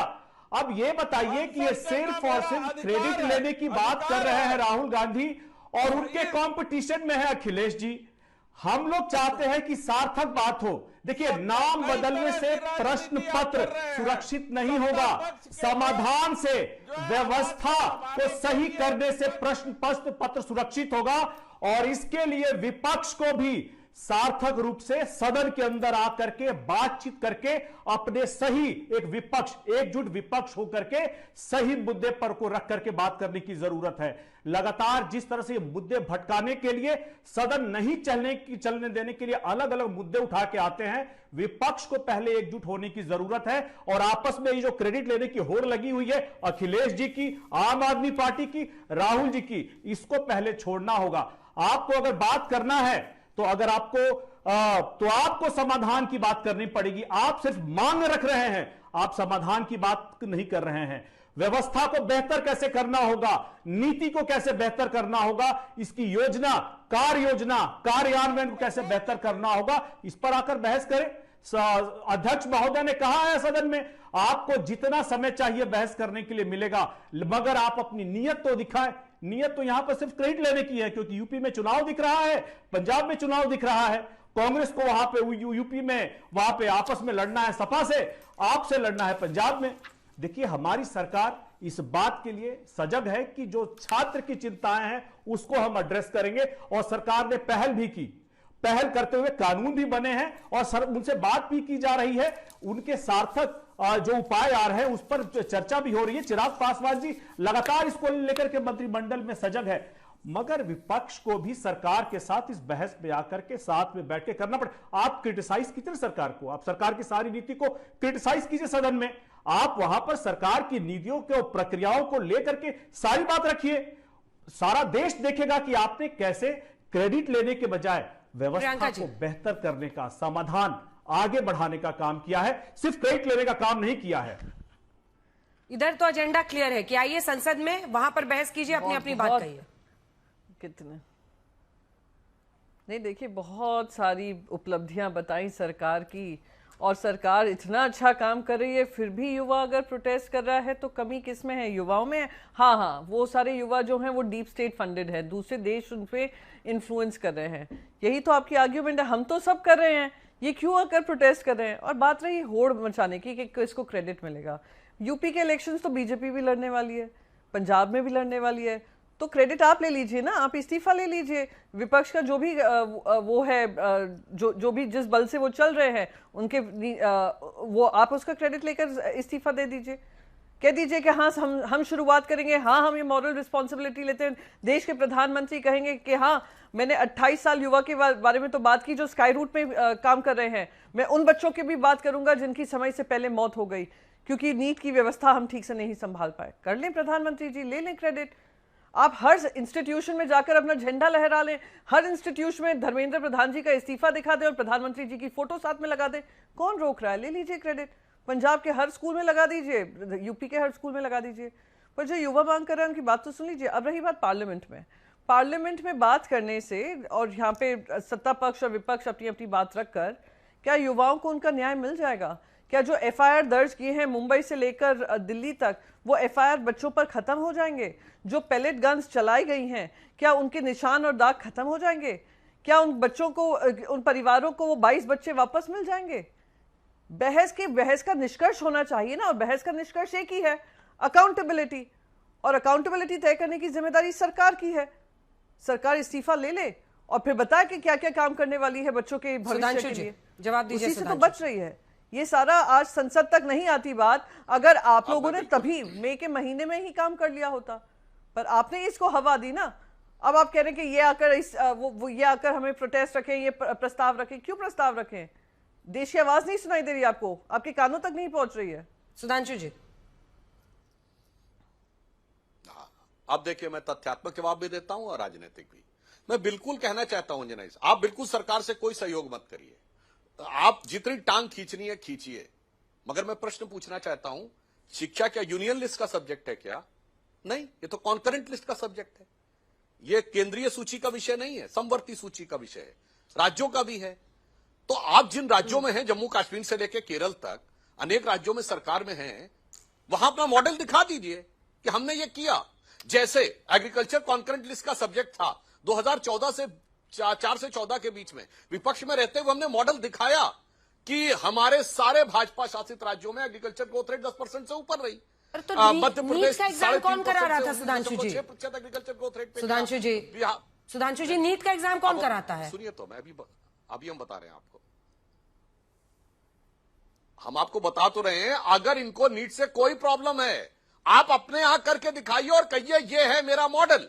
अब ये बताइए कि ये सिर्फ और सिर्फ क्रेडिट लेने की बात कर रहे हैं राहुल गांधी और उनके कंपटीशन में है अखिलेश जी। हम लोग चाहते हैं कि सार्थक बात हो। देखिए, नाम बदलने से प्रश्न पत्र सुरक्षित नहीं होगा, समाधान से, व्यवस्था को सही करने से प्रश्न पत्र सुरक्षित होगा। और इसके लिए विपक्ष को भी सार्थक रूप से सदन के अंदर आकर के बातचीत करके अपने सही एक विपक्ष, एकजुट विपक्ष होकर के सही मुद्दे पर को रख करके बात करने की जरूरत है। लगातार जिस तरह से मुद्दे भटकाने के लिए, सदन नहीं चलने देने के लिए अलग अलग मुद्दे उठा के आते हैं, विपक्ष को पहले एकजुट होने की जरूरत है। और आपस में ये जो क्रेडिट लेने की होड़ लगी हुई है अखिलेश जी की, आम आदमी पार्टी की, राहुल जी की, इसको पहले छोड़ना होगा। आपको अगर बात करना है तो आपको समाधान की बात करनी पड़ेगी। आप सिर्फ मांग रख रहे हैं, आप समाधान की बात नहीं कर रहे हैं। व्यवस्था को बेहतर कैसे करना होगा, नीति को कैसे बेहतर करना होगा, इसकी योजना, कार्यान्वयन को कैसे बेहतर करना होगा, इस पर आकर बहस करें। अध्यक्ष महोदय ने कहा है सदन में, आपको जितना समय चाहिए बहस करने के लिए मिलेगा, मगर आप अपनी नीयत तो दिखाएं। नीयत तो यहां पर सिर्फ क्रेडिट लेने की है, क्योंकि यूपी में चुनाव दिख रहा है, पंजाब में चुनाव दिख रहा है, कांग्रेस को वहां पे यूपी में वहां पे आपस में लड़ना है, सपा से, आपसे लड़ना है पंजाब में। देखिए, हमारी सरकार इस बात के लिए सजग है कि जो छात्र की चिंताएं हैं उसको हम एड्रेस करेंगे। और सरकार ने पहल भी की, पहल करते हुए कानून भी बने हैं और उनसे बात भी की जा रही है। उनके सार्थक जो उपाय आ रहे हैं उस पर चर्चा भी हो रही है। चिराग पासवान जी लगातार इसको लेकर के मंत्रिमंडल में सजग है, मगर विपक्ष को भी सरकार के साथ इस बहस में आकर के साथ में बैठ के करना पड़े। आप क्रिटिसाइज कीजिए सरकार को, आप सरकार की सारी नीति को क्रिटिसाइज कीजिए सदन में, आप वहां पर सरकार की नीतियों को, प्रक्रियाओं को लेकर के सारी बात रखिए। सारा देश देखेगा कि आपने कैसे क्रेडिट लेने के बजाय व्यवस्था को बेहतर करने का, समाधान आगे बढ़ाने का काम किया है, सिर्फ क्रेडिट लेने का काम नहीं किया है। इधर तो एजेंडा क्लियर है कि आइए संसद में, वहां पर बहस कीजिए, अपनी अपनी बात कहिए। कितने नहीं, देखिए, बहुत सारी उपलब्धियां बताई सरकार की, और सरकार इतना अच्छा काम कर रही है, फिर भी युवा अगर प्रोटेस्ट कर रहा है तो कमी किस में है? युवाओं में। हाँ, वो सारे युवा जो हैं वो डीप स्टेट फंडेड है, दूसरे देश उन पे इन्फ्लुएंस कर रहे हैं। यही तो आपकी आर्ग्यूमेंट है, हम तो सब कर रहे हैं, ये क्यों आकर प्रोटेस्ट कर रहे हैं? और बात रही होड़ मचाने की कि किसको क्रेडिट मिलेगा। यूपी के इलेक्शंस तो बीजेपी भी लड़ने वाली है, पंजाब में भी लड़ने वाली है, तो क्रेडिट आप ले लीजिए ना, आप इस्तीफा ले लीजिए। विपक्ष का जो भी वो है, जो भी जिस बल से वो चल रहे हैं उनके, वो आप उसका क्रेडिट लेकर इस्तीफा दे दीजिए, कह दीजिए कि हाँ हम शुरुआत करेंगे, हाँ हम ये मॉरल रिस्पॉन्सिबिलिटी लेते हैं। देश के प्रधानमंत्री कहेंगे कि हाँ मैंने 28 साल युवा के बारे में तो बात की जो स्काई रूट में काम कर रहे हैं, मैं उन बच्चों की भी बात करूंगा जिनकी समय से पहले मौत हो गई क्योंकि नीट की व्यवस्था हम ठीक से नहीं संभाल पाए। कर लें प्रधानमंत्री जी, ले लें क्रेडिट। आप हर इंस्टीट्यूशन में जाकर अपना झंडा लहरा लें, हर इंस्टीट्यूशन में धर्मेंद्र प्रधान जी का इस्तीफा दिखा दें और प्रधानमंत्री जी की फोटो साथ में लगा दें। कौन रोक रहा है? ले लीजिए क्रेडिट। पंजाब के हर स्कूल में लगा दीजिए, यूपी के हर स्कूल में लगा दीजिए। पर जो युवा मांग कर रहे हैं उनकी बात तो सुन लीजिए। अब रही बात पार्लियामेंट में बात करने से, और यहाँ पे सत्ता पक्ष और विपक्ष अपनी अपनी बात रखकर, क्या युवाओं को उनका न्याय मिल जाएगा? क्या जो एफआईआर दर्ज किए हैं मुंबई से लेकर दिल्ली तक, वो एफआईआर बच्चों पर खत्म हो जाएंगे? जो पेलेट गन्स चलाई गई हैं, क्या उनके निशान और दाग खत्म हो जाएंगे? क्या उन बच्चों को, उन परिवारों को वो 22 बच्चे वापस मिल जाएंगे? बहस का निष्कर्ष होना चाहिए ना, और बहस का निष्कर्ष एक ही है, अकाउंटेबिलिटी। और अकाउंटेबिलिटी तय करने की जिम्मेदारी सरकार की है। सरकार इस्तीफा ले ले और फिर बताए कि क्या क्या काम करने वाली है बच्चों के भविष्य के लिए। जवाब दीजिए। उसी से तो बच रही है। ये सारा आज संसद तक नहीं आती बात, अगर आप लोगों ने तभी मई के महीने में ही काम कर लिया होता, पर आपने इसको हवा दी ना। अब आप कह रहे हैं कि ये आकर ये आकर हमें प्रोटेस्ट रखें, ये प्रस्ताव रखें। क्यों प्रस्ताव रखें? देश की आवाज नहीं सुनाई दे रही आपको, आपके कानों तक नहीं पहुंच रही है। सुधांशु जी, अब देखिए, मैं तथ्यात्मक जवाब भी देता हूं और राजनीतिक भी। मैं बिल्कुल कहना चाहता हूं अंजना, आप बिल्कुल सरकार से कोई सहयोग मत करिए, आप जितनी टांग खींचनी है खींचिए, मगर मैं प्रश्न पूछना चाहता हूं, शिक्षा क्या यूनियन लिस्ट का सब्जेक्ट है क्या? नहीं, ये तो कॉन्करेंट लिस्ट का सब्जेक्ट है। ये केंद्रीय सूची का विषय नहीं है, समवर्ती सूची का विषय है, राज्यों का भी है। तो आप जिन राज्यों में हैं, जम्मू कश्मीर से लेकर केरल तक अनेक राज्यों में सरकार में हैं, वहां अपना मॉडल दिखा दीजिए कि हमने ये किया। जैसे एग्रीकल्चर कॉन्करेंट लिस्ट का सब्जेक्ट था 2014 से 4 से 14 के बीच में, विपक्ष में रहते हुए हमने मॉडल दिखाया कि हमारे सारे भाजपा शासित राज्यों में एग्रीकल्चर ग्रोथ रेट 10% से ऊपर रही। तो मध्य प्रदेश का एग्जाम कौन करा रहा था? 6% एग्रीकल्चर ग्रोथ रेट पे। सुधांशु जी, नीट का एग्जाम कौन कराता है? सुनिए तो, मैं अभी हम बता रहे हैं आपको। हम आपको बता तो रहे हैं, अगर इनको नीट से कोई प्रॉब्लम है, आप अपने यहां करके दिखाइए और कहिए ये है मेरा मॉडल।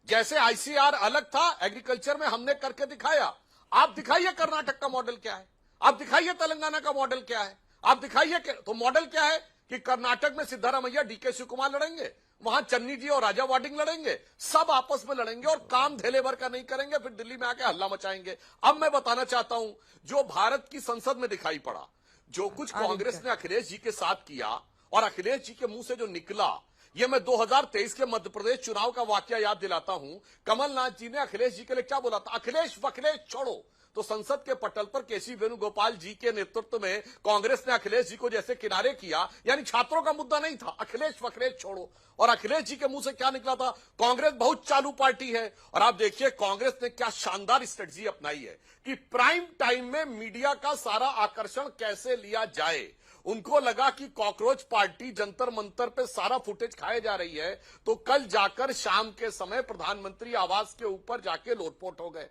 जैसे आईसीआर अलग था, एग्रीकल्चर में हमने करके दिखाया। आप दिखाइए कर्नाटक का मॉडल क्या है, आप दिखाइए तेलंगाना का मॉडल क्या है, आप दिखाइए। तो मॉडल क्या है कि कर्नाटक में सिद्धारमैया डीके शिव कुमार लड़ेंगे, वहां चन्नी जी और राजा वाडिंग लड़ेंगे, सब आपस में लड़ेंगे और काम धेले भर का नहीं करेंगे, फिर दिल्ली में आके हल्ला मचाएंगे। अब मैं बताना चाहता हूं, जो भारत की संसद में दिखाई पड़ा, जो कुछ कांग्रेस ने अखिलेश जी के साथ किया और अखिलेश जी के मुंह से जो निकला, ये मैं 2023 के मध्य प्रदेश चुनाव का वाकया याद दिलाता हूं। कमलनाथ जी ने अखिलेश जी के लिए क्या बोला था? अखिलेश वखिलेश छोड़ो। तो संसद के पटल पर केसी वेणुगोपाल जी के नेतृत्व में कांग्रेस ने अखिलेश जी को जैसे किनारे किया, यानी छात्रों का मुद्दा नहीं था, अखिलेश वखिलेश छोड़ो। और अखिलेश जी के मुंह से क्या निकला था? कांग्रेस बहुत चालू पार्टी है। और आप देखिए कांग्रेस ने क्या शानदार स्ट्रेटजी अपनाई है कि प्राइम टाइम में मीडिया का सारा आकर्षण कैसे लिया जाए। उनको लगा कि कॉकरोच पार्टी जंतर मंतर पे सारा फुटेज खाए जा रही है, तो कल जाकर शाम के समय प्रधानमंत्री आवास के ऊपर जाके लोटपोट हो गए।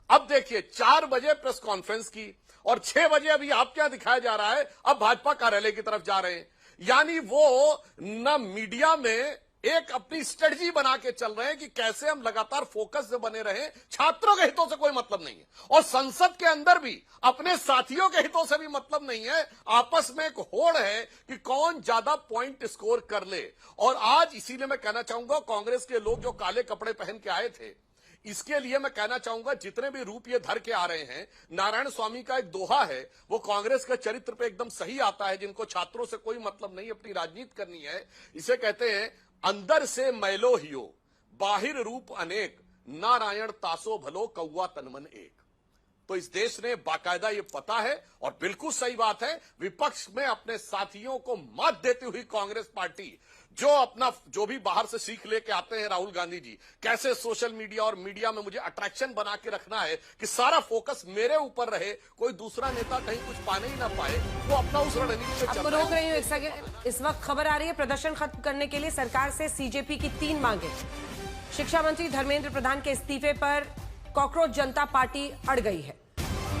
अब देखिए 4 बजे प्रेस कॉन्फ्रेंस की और 6 बजे अभी आपके यहां दिखाया जा रहा है, अब भाजपा कार्यालय की तरफ जा रहे हैं। यानी वो न मीडिया में एक अपनी स्ट्रेटजी बना के चल रहे हैं कि कैसे हम लगातार फोकस से बने रहे। छात्रों के हितों से कोई मतलब नहीं है और संसद के अंदर भी अपने साथियों के हितों से भी मतलब नहीं है। आपस में एक होड़ है कि कौन ज्यादा पॉइंट स्कोर कर ले। और आज इसीलिए मैं कहना चाहूंगा, कांग्रेस के लोग जो काले कपड़े पहन के आए थे, इसके लिए मैं कहना चाहूंगा जितने भी रूप ये धर के आ रहे हैं, नारायण स्वामी का एक दोहा है, वो कांग्रेस के चरित्र पे एकदम सही आता है, जिनको छात्रों से कोई मतलब नहीं, अपनी राजनीति करनी है। इसे कहते हैं अंदर से मैलो हियो, बाहिर रूप अनेक, नारायण तासो भलो कौवा तनमन एक। तो इस देश ने बाकायदा ये पता है और बिल्कुल सही बात है, विपक्ष में अपने साथियों को मात देती हुई कांग्रेस पार्टी जो भी बाहर से सीख लेके आते हैं राहुल गांधी जी, कैसे सोशल मीडिया और मीडिया में मुझे अट्रैक्शन बना के रखना है कि सारा फोकस मेरे ऊपर रहे, कोई दूसरा नेता कहीं कुछ पाने ही ना पाए, वो अपना उस रणनीति से आपको रोक रही हूँ एक सेकंड। इस वक्त खबर आ रही है, प्रदर्शन खत्म करने के लिए सरकार से सीजेपी की 3 मांगे। शिक्षा मंत्री धर्मेंद्र प्रधान के इस्तीफे पर कॉकरोच जनता पार्टी अड़ गई है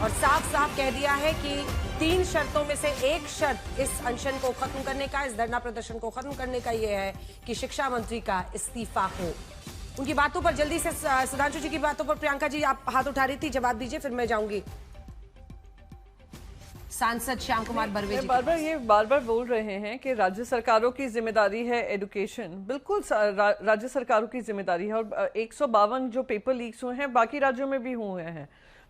और साफ साफ कह दिया है कि 3 शर्तों में से एक शर्त इस अनशन को खत्म करने का, इस धरना प्रदर्शन को खत्म करने का यह है कि शिक्षा मंत्री का इस्तीफा हो। उनकी बातों पर जल्दी से, सुधांशु जी की बातों पर प्रियंका जी आप हाथ उठा रही थी, जवाब दीजिए फिर मैं जाऊंगी। सांसद श्याम कुमार बर्वे जी बार बार बोल रहे हैं कि राज्य सरकारों की जिम्मेदारी है एजुकेशन। बिल्कुल राज्य सरकारों की जिम्मेदारी है और 152 जो पेपर लीक्स हुए हैं बाकी राज्यों में भी हुए हैं,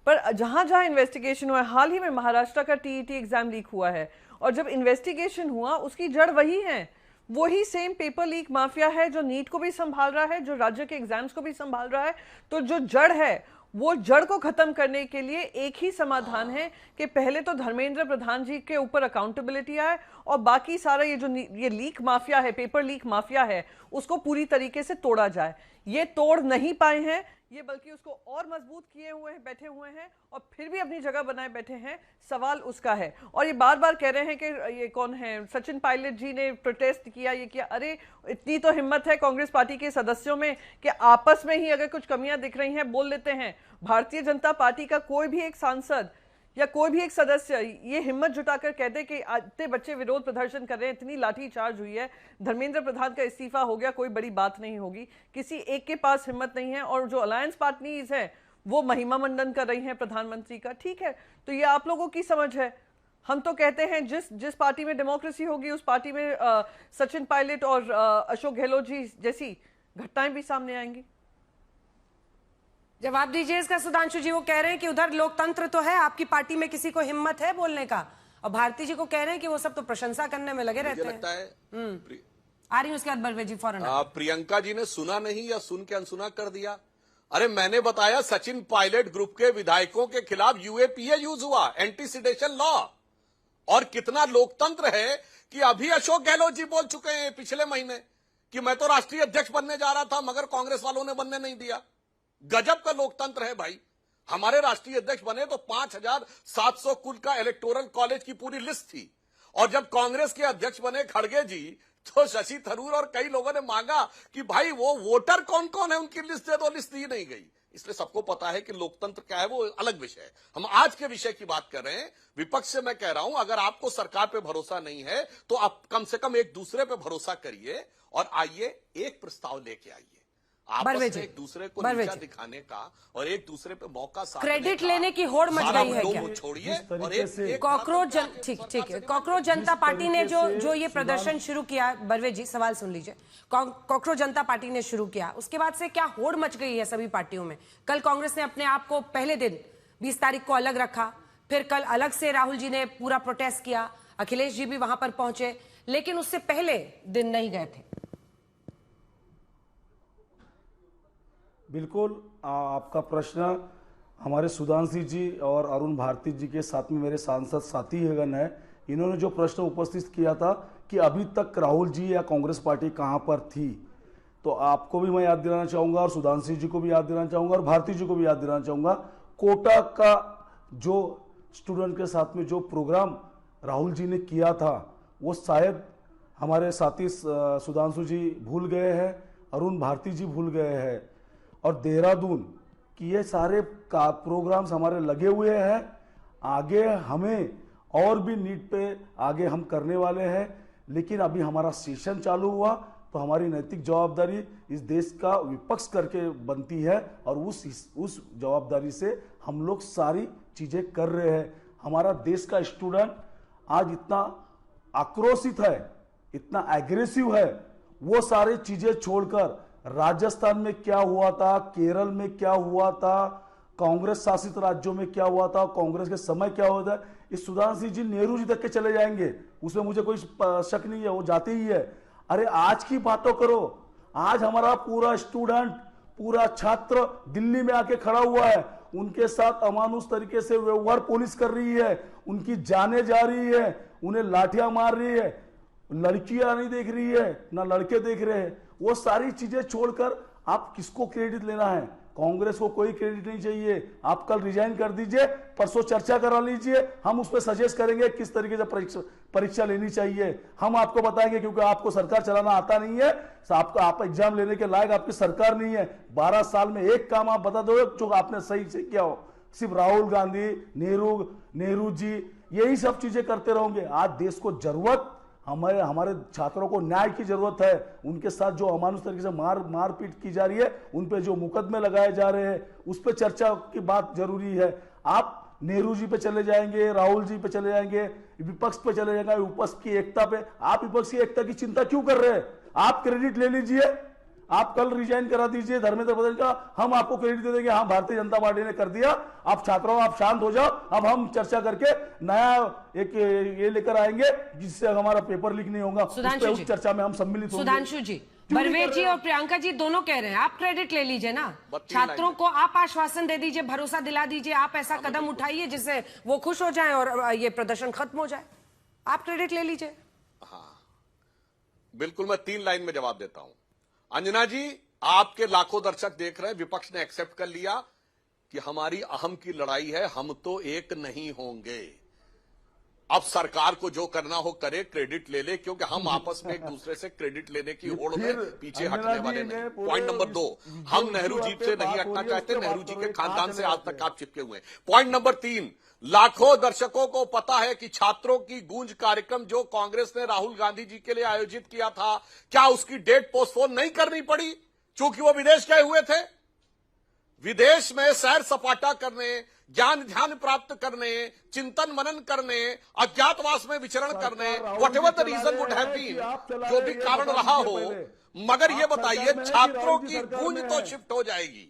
पर जहां जहां इन्वेस्टिगेशन हुआ है, हाल ही में महाराष्ट्र का टीईटी एग्जाम लीक हुआ है और जब इन्वेस्टिगेशन हुआ उसकी जड़ वही है, वही सेम पेपर लीक माफिया है जो नीट को भी संभाल रहा है, जो राज्य के एग्जाम्स को भी संभाल रहा है। तो जो जड़ है, वो जड़ को खत्म करने के लिए एक ही समाधान है कि पहले तो धर्मेंद्र प्रधान जी के ऊपर अकाउंटेबिलिटी आए और बाकी सारा ये लीक माफिया है, पेपर लीक माफिया है, उसको पूरी तरीके से तोड़ा जाए। ये तोड़ नहीं पाए हैं, ये बल्कि उसको और मजबूत किए हुए हैं, बैठे हुए हैं और फिर भी अपनी जगह बनाए बैठे हैं। सवाल उसका है और ये बार बार कह रहे हैं कि ये कौन है, सचिन पायलट जी ने प्रोटेस्ट किया, ये किया। अरे इतनी तो हिम्मत है कांग्रेस पार्टी के सदस्यों में कि आपस में ही अगर कुछ कमियां दिख रही हैं बोल लेते हैं। भारतीय जनता पार्टी का कोई भी एक सांसद या कोई भी एक सदस्य ये हिम्मत जुटाकर कहते कि इतने बच्चे विरोध प्रदर्शन कर रहे हैं, इतनी लाठी चार्ज हुई है, धर्मेंद्र प्रधान का इस्तीफा हो गया, कोई बड़ी बात नहीं होगी। किसी एक के पास हिम्मत नहीं है और जो अलायंस पार्टनर्स है वो महिमा मंडन कर रही हैं प्रधानमंत्री का। ठीक है, तो ये आप लोगों की समझ है। हम तो कहते हैं जिस पार्टी में डेमोक्रेसी होगी उस पार्टी में सचिन पायलट और अशोक गहलोत जी जैसी घटनाएं भी सामने आएंगी। जवाब दीजिए इसका सुधांशु जी। वो कह रहे हैं कि उधर लोकतंत्र तो है, आपकी पार्टी में किसी को हिम्मत है बोलने का, और भारती जी को कह रहे हैं कि वो सब तो प्रशंसा करने में लगे रहते हैं। लगता है आ रही हूं उसके बाद बलवीर जी फौरन। प्रियंका जी ने सुना नहीं या सुन के अनसुना कर दिया। अरे मैंने बताया सचिन पायलट ग्रुप के विधायकों के खिलाफ यूएपीए यूज हुआ, एंटी-सिडेशन लॉ। और कितना लोकतंत्र है कि अभी अशोक गहलोत जी बोल चुके हैं पिछले महीने कि मैं तो राष्ट्रीय अध्यक्ष बनने जा रहा था मगर कांग्रेस वालों ने बनने नहीं दिया। गजब का लोकतंत्र है भाई। हमारे राष्ट्रीय अध्यक्ष बने तो 5700 कुल का इलेक्टोरल कॉलेज की पूरी लिस्ट थी, और जब कांग्रेस के अध्यक्ष बने खड़गे जी तो शशि थरूर और कई लोगों ने मांगा कि भाई वो वोटर कौन कौन है उनकी लिस्ट दे दो, लिस्ट दी नहीं गई। इसलिए सबको पता है कि लोकतंत्र क्या है, वो अलग विषय है। हम आज के विषय की बात कर रहे हैं। विपक्ष से मैं कह रहा हूं, अगर आपको सरकार पे भरोसा नहीं है तो आप कम से कम एक दूसरे पे भरोसा करिए और आइए एक प्रस्ताव लेके आइए, आपस में एक दूसरे को नीचा दिखाने का और एक दूसरे पे मौका क्रेडिट लेने की होड़ मच गई है क्या? छोड़िए और एक कॉकरोच ठीक है, कॉकरोच जनता पार्टी ने जो ये प्रदर्शन शुरू किया, बलवीर जी सवाल सुन लीजिए। कॉकरोच जनता पार्टी ने शुरू किया, उसके बाद से क्या होड़ मच गई है सभी पार्टियों में? कल कांग्रेस ने अपने आप को पहले दिन 20 तारीख को अलग रखा, फिर कल अलग से राहुल जी ने पूरा प्रोटेस्ट किया, अखिलेश जी भी वहां पर पहुंचे, लेकिन उससे पहले दिन नहीं गए थे। बिल्कुल, आपका प्रश्न हमारे सुधांशु जी और अरुण भारती जी के साथ में मेरे सांसद साथी गण है, इन्होंने जो प्रश्न उपस्थित किया था कि अभी तक राहुल जी या कांग्रेस पार्टी कहां पर थी, तो आपको भी मैं याद दिलाना चाहूंगा और सुधांशु जी को भी याद दिलाना चाहूंगा और भारती जी को भी याद दिलाना चाहूंगा। कोटा का जो स्टूडेंट के साथ में जो प्रोग्राम राहुल जी ने किया था वो शायद हमारे साथी सुधांशु जी भूल गए हैं, अरुण भारती जी भूल गए हैं, और देहरादून की ये सारे प्रोग्राम्स हमारे लगे हुए हैं। आगे हमें और भी नीट पे आगे हम करने वाले हैं, लेकिन अभी हमारा सेशन चालू हुआ तो हमारी नैतिक जवाबदारी इस देश का विपक्ष करके बनती है और उस जवाबदारी से हम लोग सारी चीजें कर रहे हैं। हमारा देश का स्टूडेंट आज इतना आक्रोशित है, इतना एग्रेसिव है, वो सारी चीजें छोड़कर राजस्थान में क्या हुआ था, केरल में क्या हुआ था, कांग्रेस शासित राज्यों में क्या हुआ था, कांग्रेस के समय क्या हुआ था, इस सुधांशु जी नेहरू जी तक के चले जाएंगे, उसमें मुझे कोई शक नहीं है, वो जाते ही है। अरे आज की बातों करो, आज हमारा पूरा स्टूडेंट, पूरा छात्र दिल्ली में आके खड़ा हुआ है, उनके साथ अमानुष तरीके से व्यवहार पुलिस कर रही है, उनकी जाने जा रही है, उन्हें लाठियां मार रही है, लड़कियां नहीं देख रही है ना लड़के देख रहे हैं। वो सारी चीजें छोड़कर आप किसको क्रेडिट लेना है? कांग्रेस को कोई क्रेडिट नहीं चाहिए। आप कल रिजाइन कर दीजिए, परसों चर्चा करा लीजिए, हम उस पर सजेस्ट करेंगे किस तरीके से परीक्षा लेनी चाहिए, हम आपको बताएंगे, क्योंकि आपको सरकार चलाना आता नहीं है, आप एग्जाम लेने के लायक आपकी सरकार नहीं है। 12 साल में एक काम आप बता दो जो आपने सही से किया हो। सिर्फ राहुल गांधी, नेहरू जी यही सब चीजें करते रहोगे। आज देश को जरूरत, हमारे छात्रों को न्याय की जरूरत है। उनके साथ जो अमानुष तरीके से मारपीट की जा रही है, उन पे जो मुकदमे लगाए जा रहे हैं, उस पे चर्चा की बात जरूरी है। आप नेहरू जी पे चले जाएंगे, राहुल जी पे चले जाएंगे, विपक्ष पे चले जाएंगे, विपक्ष की एकता पे। आप विपक्ष की एकता की चिंता क्यों कर रहे हैं? आप क्रेडिट ले लीजिए, आप कल रिजाइन करा दीजिए धर्मेंद्र प्रधान का, हम आपको क्रेडिट दे देंगे, हाँ भारतीय जनता पार्टी ने कर दिया। आप छात्रों आप शांत हो जाओ, अब हम चर्चा करके नया एक ये लेकर आएंगे जिससे हमारा पेपर लीक नहीं होगा, उस चर्चा में हम सम्मिलित होंगे। सुधांशु जी, बलवीर जी और प्रियंका जी दोनों कह रहे हैं आप क्रेडिट ले लीजिए ना, छात्रों को आप आश्वासन दे दीजिए, भरोसा दिला दीजिए, आप ऐसा कदम उठाइए जिससे वो खुश हो जाए और ये प्रदर्शन खत्म हो जाए, आप क्रेडिट ले लीजिए। हाँ बिल्कुल, मैं 3 लाइन में जवाब देता हूं। अंजना जी, आपके लाखों दर्शक देख रहे हैं, विपक्ष ने एक्सेप्ट कर लिया कि हमारी अहम की लड़ाई है, हम तो एक नहीं होंगे। अब सरकार को जो करना हो करे, क्रेडिट ले ले, क्योंकि हम आपस में एक दूसरे से क्रेडिट लेने की होड़ में पीछे हटने वाले नहीं। पॉइंट नंबर 2, हम नेहरू जी से नहीं हटना चाहते, नेहरू जी के खानदान से आज तक आप चिपके हुए हैं। पॉइंट नंबर 3, लाखों दर्शकों को पता है कि छात्रों की गूंज कार्यक्रम जो कांग्रेस ने राहुल गांधी जी के लिए आयोजित किया था, क्या उसकी डेट पोस्टपोन नहीं करनी पड़ी क्योंकि वो विदेश गए हुए थे? विदेश में सैर सपाटा करने, ज्ञान ध्यान प्राप्त करने, चिंतन मनन करने, अज्ञातवास में विचरण करने, whatever the reason would have been, जो भी कारण रहा हो, मगर ये बताइए छात्रों की गूंज तो शिफ्ट हो जाएगी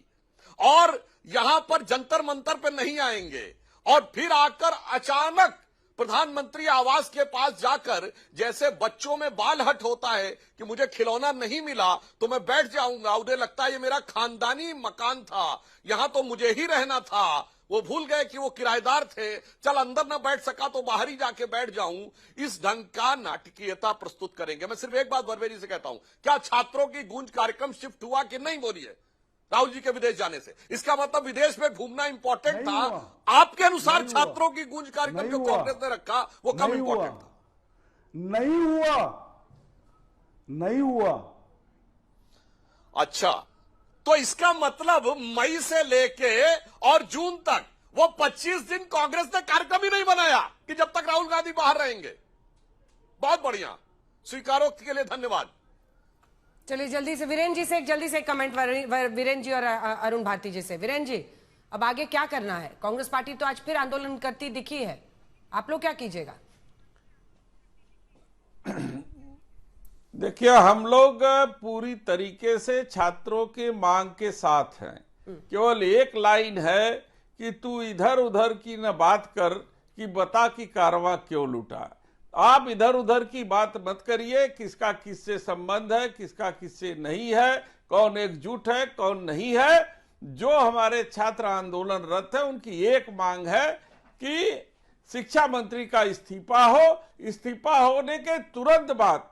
और यहां पर जंतर मंतर पे नहीं आएंगे और फिर आकर अचानक प्रधानमंत्री आवास के पास जाकर जैसे बच्चों में बाल हट होता है कि मुझे खिलौना नहीं मिला तो मैं बैठ जाऊंगा, उन्हें लगता है ये मेरा खानदानी मकान था, यहां तो मुझे ही रहना था, वो भूल गए कि वो किराएदार थे, चल अंदर न बैठ सका तो बाहर ही जाके बैठ जाऊं, इस ढंग का नाटकीयता प्रस्तुत करेंगे। मैं सिर्फ एक बात वर्वे जी से कहता हूं, क्या छात्रों की गूंज कार्यक्रम शिफ्ट हुआ कि नहीं? बोलिए। राहुल जी के विदेश जाने से इसका मतलब विदेश में घूमना इंपॉर्टेंट था? आपके अनुसार छात्रों की गूंज कार्यक्रम जो कांग्रेस ने रखा वो कम इंपॉर्टेंट था? नहीं हुआ। अच्छा, तो इसका मतलब मई से लेके और जून तक वो 25 दिन कांग्रेस ने कार्यक्रम ही नहीं बनाया कि जब तक राहुल गांधी बाहर रहेंगे। बहुत बढ़िया, स्वीकारोक्ति के लिए धन्यवाद। चलिए जल्दी से वीरेंद्र जी से एक कमेंट, वीरेंद्र जी और अरुण भारती जी से। वीरेंद्र जी, अब आगे क्या करना है? कांग्रेस पार्टी तो आज फिर आंदोलन करती दिखी है, आप लोग क्या कीजिएगा? देखिए, हम लोग पूरी तरीके से छात्रों के मांग के साथ हैं। केवल एक लाइन है कि तू इधर उधर की न बात कर कि बता कि कारवां क्यों लूटा। आप इधर उधर की बात मत करिए, किसका किससे संबंध है, किसका किससे नहीं है, कौन एकजुट है, कौन नहीं है। जो हमारे छात्र आंदोलनरत है उनकी एक मांग है कि शिक्षा मंत्री का इस्तीफा हो। इस्तीफा होने के तुरंत बाद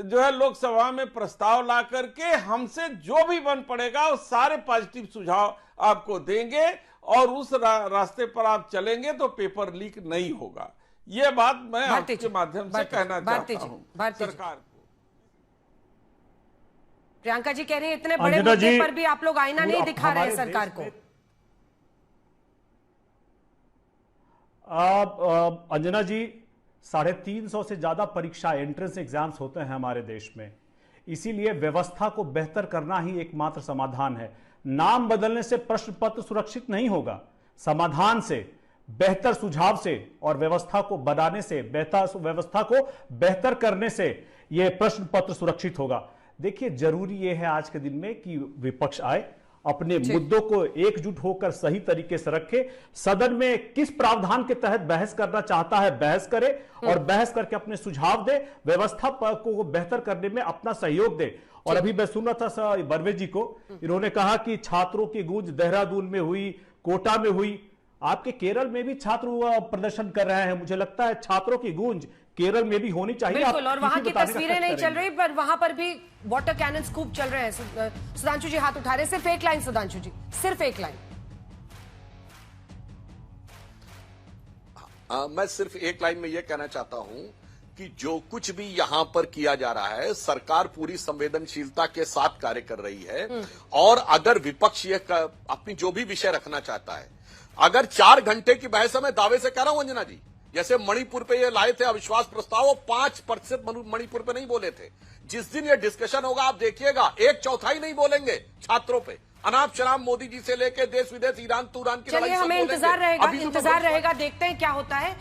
जो है लोकसभा में प्रस्ताव ला करके हमसे जो भी बन पड़ेगा वो सारे पॉजिटिव सुझाव आपको देंगे और उस रास्ते पर आप चलेंगे तो पेपर लीक नहीं होगा। ये बात मैं आपके माध्यम से कहना चाहता हूं सरकार को। प्रियंका जी कह रही है इतने बड़े मुद्दे पर भी आप लोग आईना नहीं दिखा रहे हैं सरकार को। अंजना जी, 350 से ज्यादा परीक्षा एंट्रेंस एग्जाम्स होते हैं हमारे देश में, इसीलिए व्यवस्था को बेहतर करना ही एकमात्र समाधान है। नाम बदलने से प्रश्न पत्र सुरक्षित नहीं होगा, समाधान से, बेहतर सुझाव से और व्यवस्था को बनाने से, व्यवस्था को बेहतर करने से यह प्रश्न पत्र सुरक्षित होगा। देखिए, जरूरी यह है आज के दिन में कि विपक्ष आए, अपने मुद्दों को एकजुट होकर सही तरीके से रखे, सदन में किस प्रावधान के तहत बहस करना चाहता है बहस करे और बहस करके अपने सुझाव दे, व्यवस्था को बेहतर करने में अपना सहयोग दे। और अभी मैं सुन रहा था वर्वे जी को, इन्होंने कहा कि छात्रों की गूंज देहरादून में हुई, कोटा में हुई, आपके केरल में भी छात्र प्रदर्शन कर रहे हैं। मुझे लगता है छात्रों की गूंज केरल में भी होनी चाहिए। बिल्कुल, और वहां की तस्वीरें नहीं चल रही, पर वहां पर भी वाटर कैनन्स खूब चल रहे हैं। सुधांशु जी हाथ उठा रहे हैं, सिर्फ एक लाइन सुधांशु जी, सिर्फ एक लाइन। मैं सिर्फ एक लाइन में यह कहना चाहता हूं कि जो कुछ भी यहां पर किया जा रहा है, सरकार पूरी संवेदनशीलता के साथ कार्य कर रही है। और अगर विपक्ष ये अपनी जो भी विषय रखना चाहता है, अगर 4 घंटे की बहस है, मैं दावे से कह रहा हूं अंजना जी, जैसे मणिपुर पे ये लाए थे अविश्वास प्रस्ताव, वो 5% मणिपुर पे नहीं बोले थे। जिस दिन ये डिस्कशन होगा आप देखिएगा 1/4 नहीं बोलेंगे छात्रों पे। अनाप शनाप मोदी जी से लेके देश विदेश, ईरान तुरान की लड़ाई। चलिए, हमें इंतजार रहेगा, देखते हैं क्या होता है।